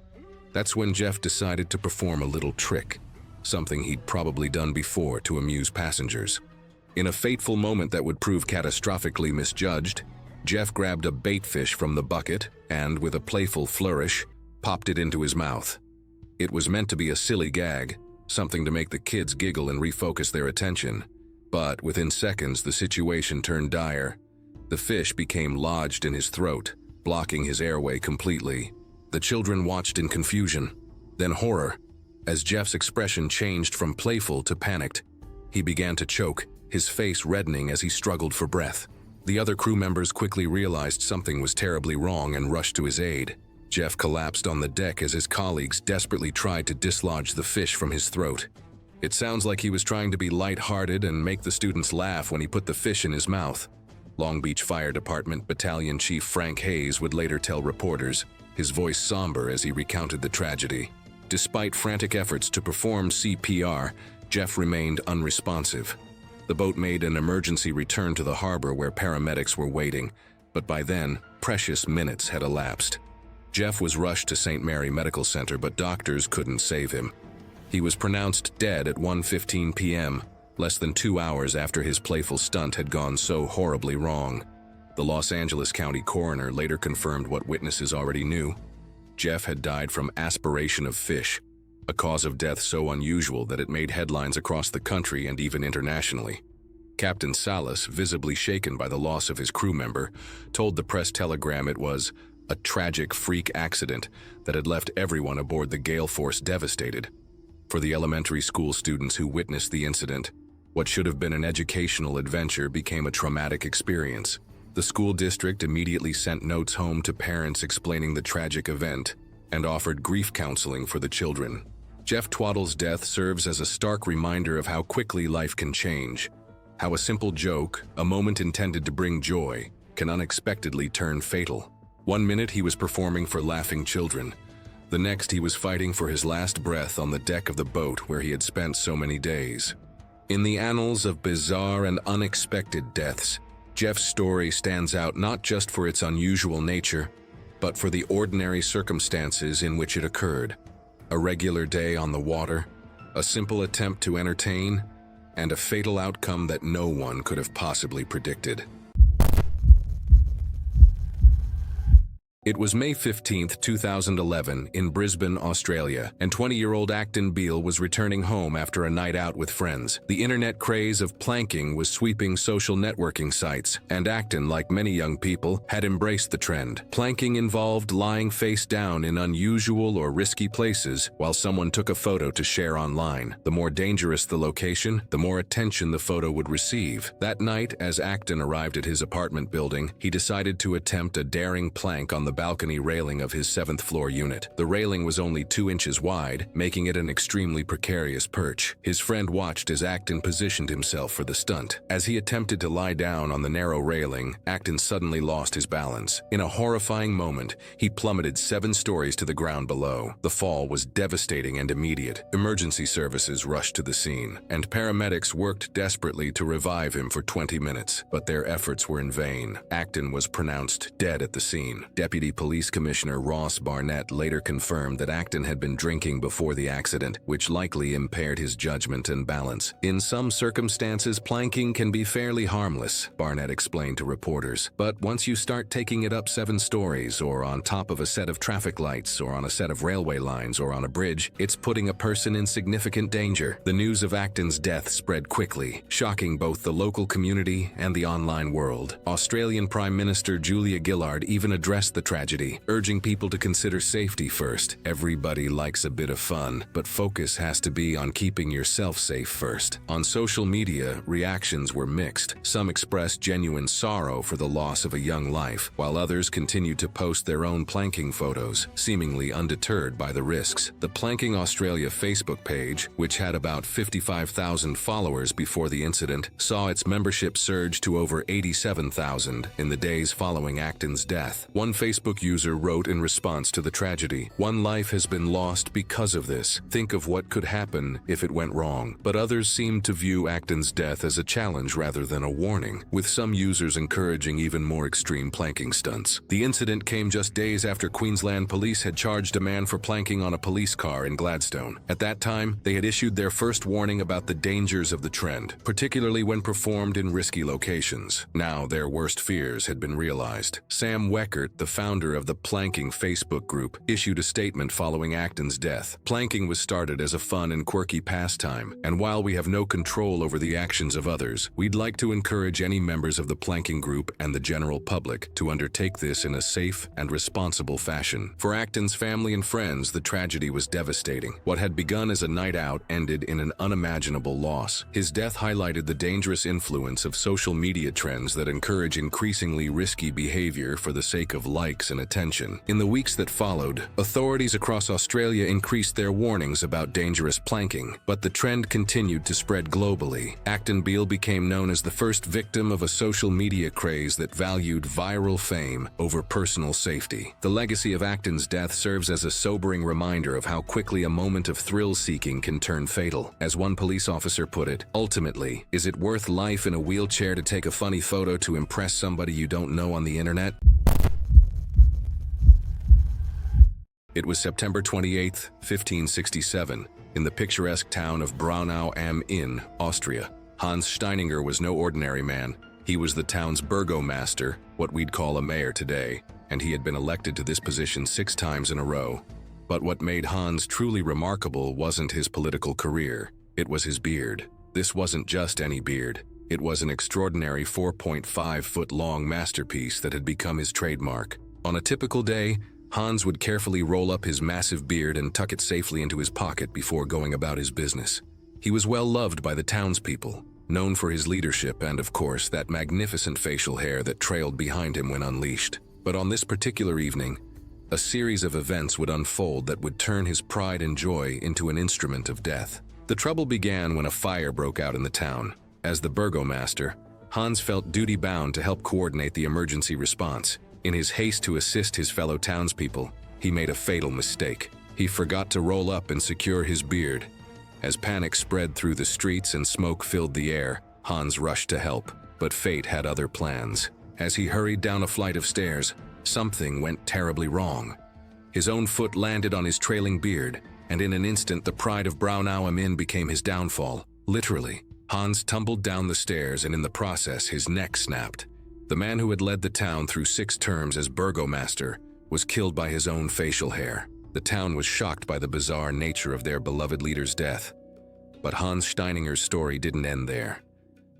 That's when Jeff decided to perform a little trick, something he'd probably done before to amuse passengers. In a fateful moment that would prove catastrophically misjudged, Jeff grabbed a bait fish from the bucket and, with a playful flourish, popped it into his mouth. It was meant to be a silly gag, something to make the kids giggle and refocus their attention. But within seconds, the situation turned dire. The fish became lodged in his throat, blocking his airway completely. The children watched in confusion, then horror, as Jeff's expression changed from playful to panicked. He began to choke, his face reddening as he struggled for breath. The other crew members quickly realized something was terribly wrong and rushed to his aid. Jeff collapsed on the deck as his colleagues desperately tried to dislodge the fish from his throat. It sounds like he was trying to be lighthearted and make the students laugh when he put the fish in his mouth. Long Beach Fire Department Battalion Chief Frank Hayes would later tell reporters, his voice somber as he recounted the tragedy. Despite frantic efforts to perform CPR, Jeff remained unresponsive. The boat made an emergency return to the harbor where paramedics were waiting, but by then, precious minutes had elapsed. Jeff was rushed to St. Mary Medical Center, but doctors couldn't save him. He was pronounced dead at 1:15 p.m., less than 2 hours after his playful stunt had gone so horribly wrong. The Los Angeles County coroner later confirmed what witnesses already knew. Jeff had died from aspiration of fish, a cause of death so unusual that it made headlines across the country and even internationally. Captain Salas, visibly shaken by the loss of his crew member, told the Press-Telegram it was a tragic freak accident that had left everyone aboard the Gale Force devastated. For the elementary school students who witnessed the incident, what should have been an educational adventure became a traumatic experience. The school district immediately sent notes home to parents explaining the tragic event and offered grief counseling for the children. Jeff Twaddle's death serves as a stark reminder of how quickly life can change, how a simple joke, a moment intended to bring joy, can unexpectedly turn fatal. One minute he was performing for laughing children. The next he was fighting for his last breath on the deck of the boat where he had spent so many days. In the annals of bizarre and unexpected deaths, Jeff's story stands out not just for its unusual nature, but for the ordinary circumstances in which it occurred. A regular day on the water, a simple attempt to entertain, and a fatal outcome that no one could have possibly predicted. It was May 15, 2011, in Brisbane, Australia, and 20-year-old Acton Beale was returning home after a night out with friends. The internet craze of planking was sweeping social networking sites, and Acton, like many young people, had embraced the trend. Planking involved lying face down in unusual or risky places while someone took a photo to share online. The more dangerous the location, the more attention the photo would receive. That night, as Acton arrived at his apartment building, he decided to attempt a daring plank on the balcony railing of his 7th floor unit. The railing was only 2 inches wide, making it an extremely precarious perch. His friend watched as Acton positioned himself for the stunt. As he attempted to lie down on the narrow railing, Acton suddenly lost his balance. In a horrifying moment, he plummeted 7 stories to the ground below. The fall was devastating and immediate. Emergency services rushed to the scene, and paramedics worked desperately to revive him for 20 minutes, but their efforts were in vain. Acton was pronounced dead at the scene. Deputy Police Commissioner Ross Barnett later confirmed that Acton had been drinking before the accident, which likely impaired his judgment and balance. In some circumstances, planking can be fairly harmless, Barnett explained to reporters. But once you start taking it up 7 stories, or on top of a set of traffic lights, or on a set of railway lines, or on a bridge, it's putting a person in significant danger. The news of Acton's death spread quickly, shocking both the local community and the online world. Australian Prime Minister Julia Gillard even addressed the tragedy, urging people to consider safety first. Everybody likes a bit of fun, but focus has to be on keeping yourself safe first. On social media, reactions were mixed. Some expressed genuine sorrow for the loss of a young life, while others continued to post their own planking photos, seemingly undeterred by the risks. The Planking Australia Facebook page, which had about 55,000 followers before the incident, saw its membership surge to over 87,000 in the days following Acton's death. One Facebook user wrote in response to the tragedy, "One life has been lost because of this. Think of what could happen if it went wrong." But others seemed to view Acton's death as a challenge rather than a warning, with some users encouraging even more extreme planking stunts. The incident came just days after Queensland Police had charged a man for planking on a police car in Gladstone. At that time, they had issued their first warning about the dangers of the trend, particularly when performed in risky locations. Now their worst fears had been realized. Sam Weckert, the founder of the Planking Facebook group, issued a statement following Acton's death. "Planking was started as a fun and quirky pastime, and while we have no control over the actions of others, we'd like to encourage any members of the planking group and the general public to undertake this in a safe and responsible fashion." For Acton's family and friends, the tragedy was devastating. What had begun as a night out ended in an unimaginable loss. His death highlighted the dangerous influence of social media trends that encourage increasingly risky behavior for the sake of likes and attention. In the weeks that followed, authorities across Australia increased their warnings about dangerous planking, but the trend continued to spread globally. Acton Beale became known as the first victim of a social media craze that valued viral fame over personal safety. The legacy of Acton's death serves as a sobering reminder of how quickly a moment of thrill-seeking can turn fatal. As one police officer put it, "Ultimately, is it worth life in a wheelchair to take a funny photo to impress somebody you don't know on the internet?" It was September 28, 1567, in the picturesque town of Braunau am Inn, Austria. Hans Steininger was no ordinary man. He was the town's burgomaster, what we'd call a mayor today, and he had been elected to this position 6 times in a row. But what made Hans truly remarkable wasn't his political career, it was his beard. This wasn't just any beard. It was an extraordinary 4.5-foot-long masterpiece that had become his trademark. On a typical day, Hans would carefully roll up his massive beard and tuck it safely into his pocket before going about his business. He was well loved by the townspeople, known for his leadership and, of course, that magnificent facial hair that trailed behind him when unleashed. But on this particular evening, a series of events would unfold that would turn his pride and joy into an instrument of death. The trouble began when a fire broke out in the town. As the burgomaster, Hans felt duty-bound to help coordinate the emergency response. In his haste to assist his fellow townspeople, he made a fatal mistake. He forgot to roll up and secure his beard. As panic spread through the streets and smoke filled the air, Hans rushed to help, but fate had other plans. As he hurried down a flight of stairs, something went terribly wrong. His own foot landed on his trailing beard, and in an instant the pride of Braunau am Inn became his downfall. Literally, Hans tumbled down the stairs, and in the process his neck snapped. The man who had led the town through 6 terms as burgomaster was killed by his own facial hair. The town was shocked by the bizarre nature of their beloved leader's death. But Hans Steininger's story didn't end there.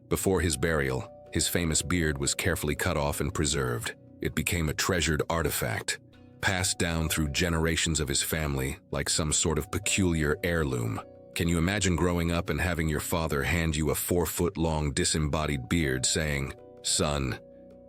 Before his burial, his famous beard was carefully cut off and preserved. It became a treasured artifact, passed down through generations of his family like some sort of peculiar heirloom. Can you imagine growing up and having your father hand you a 4-foot-long disembodied beard saying, "Son,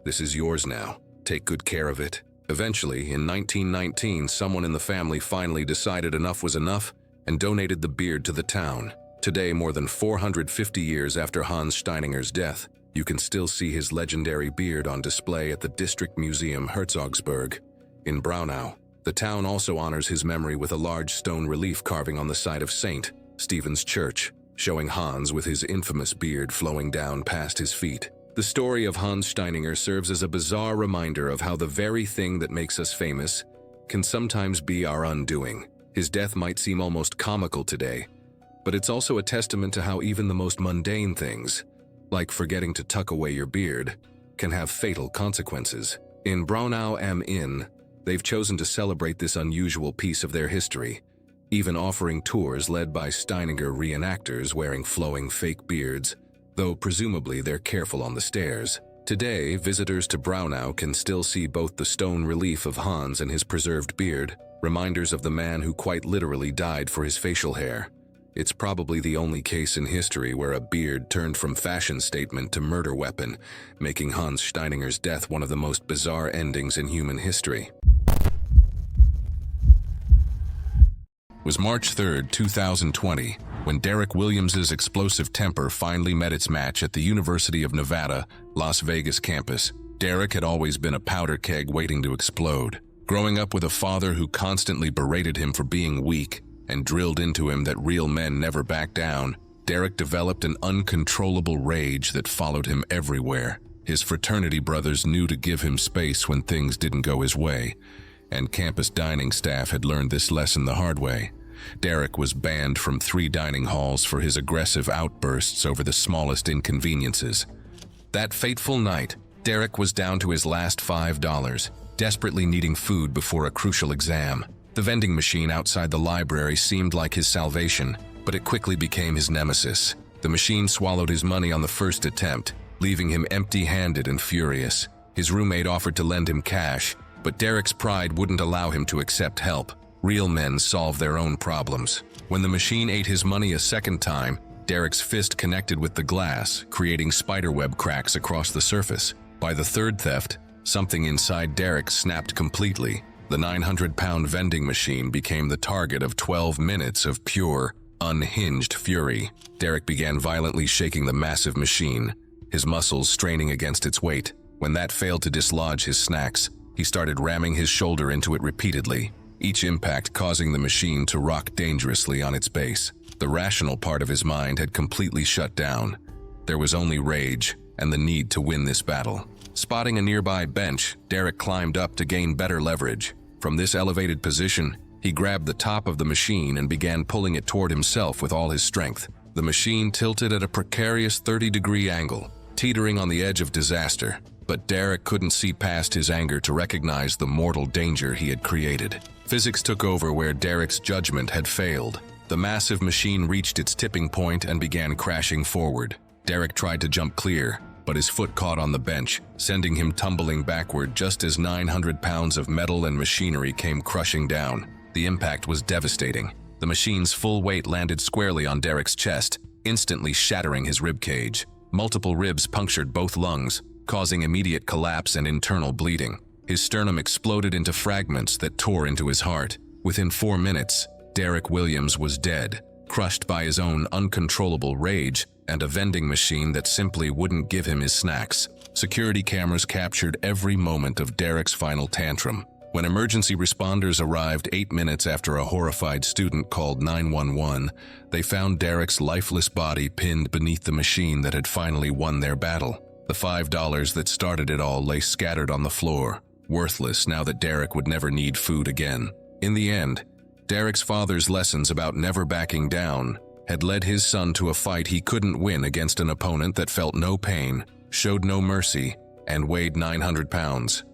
this is yours now. Take good care of it"? Eventually, in 1919, someone in the family finally decided enough was enough and donated the beard to the town. Today, more than 450 years after Hans Steininger's death, you can still see his legendary beard on display at the District Museum Herzogsburg in Braunau. The town also honors his memory with a large stone relief carving on the site of St. Stephen's Church, showing Hans with his infamous beard flowing down past his feet. The story of Hans Steininger serves as a bizarre reminder of how the very thing that makes us famous can sometimes be our undoing. His death might seem almost comical today, but it's also a testament to how even the most mundane things, like forgetting to tuck away your beard, can have fatal consequences. In Braunau am Inn, they've chosen to celebrate this unusual piece of their history, even offering tours led by Steininger reenactors wearing flowing fake beards, though presumably they're careful on the stairs. Today, visitors to Braunau can still see both the stone relief of Hans and his preserved beard, reminders of the man who quite literally died for his facial hair. It's probably the only case in history where a beard turned from fashion statement to murder weapon, making Hans Steininger's death one of the most bizarre endings in human history. It was March 3, 2020, when Derek Williams's explosive temper finally met its match at the University of Nevada, Las Vegas campus. Derek had always been a powder keg waiting to explode. Growing up with a father who constantly berated him for being weak and drilled into him that real men never back down, Derek developed an uncontrollable rage that followed him everywhere. His fraternity brothers knew to give him space when things didn't go his way, and campus dining staff had learned this lesson the hard way. Derek was banned from 3 dining halls for his aggressive outbursts over the smallest inconveniences. That fateful night, Derek was down to his last $5, desperately needing food before a crucial exam. The vending machine outside the library seemed like his salvation, but it quickly became his nemesis. The machine swallowed his money on the first attempt, leaving him empty-handed and furious. His roommate offered to lend him cash, but Derek's pride wouldn't allow him to accept help. Real men solve their own problems. When the machine ate his money a second time, Derek's fist connected with the glass, creating spiderweb cracks across the surface. By the third theft, something inside Derek snapped completely. The 900-pound vending machine became the target of 12 minutes of pure, unhinged fury. Derek began violently shaking the massive machine, his muscles straining against its weight. When that failed to dislodge his snacks, he started ramming his shoulder into it repeatedly, each impact causing the machine to rock dangerously on its base. The rational part of his mind had completely shut down. There was only rage and the need to win this battle. Spotting a nearby bench, Derek climbed up to gain better leverage. From this elevated position, he grabbed the top of the machine and began pulling it toward himself with all his strength. The machine tilted at a precarious 30-degree angle, teetering on the edge of disaster. But Derek couldn't see past his anger to recognize the mortal danger he had created. Physics took over where Derek's judgment had failed. The massive machine reached its tipping point and began crashing forward. Derek tried to jump clear, but his foot caught on the bench, sending him tumbling backward just as 900 pounds of metal and machinery came crushing down. The impact was devastating. The machine's full weight landed squarely on Derek's chest, instantly shattering his rib cage. Multiple ribs punctured both lungs, causing immediate collapse and internal bleeding. His sternum exploded into fragments that tore into his heart. Within 4 minutes, Derek Williams was dead, crushed by his own uncontrollable rage and a vending machine that simply wouldn't give him his snacks. Security cameras captured every moment of Derek's final tantrum. When emergency responders arrived 8 minutes after a horrified student called 911, they found Derek's lifeless body pinned beneath the machine that had finally won their battle. The $5 that started it all lay scattered on the floor, worthless now that Derek would never need food again. In the end, Derek's father's lessons about never backing down had led his son to a fight he couldn't win against an opponent that felt no pain, showed no mercy, and weighed 900 pounds.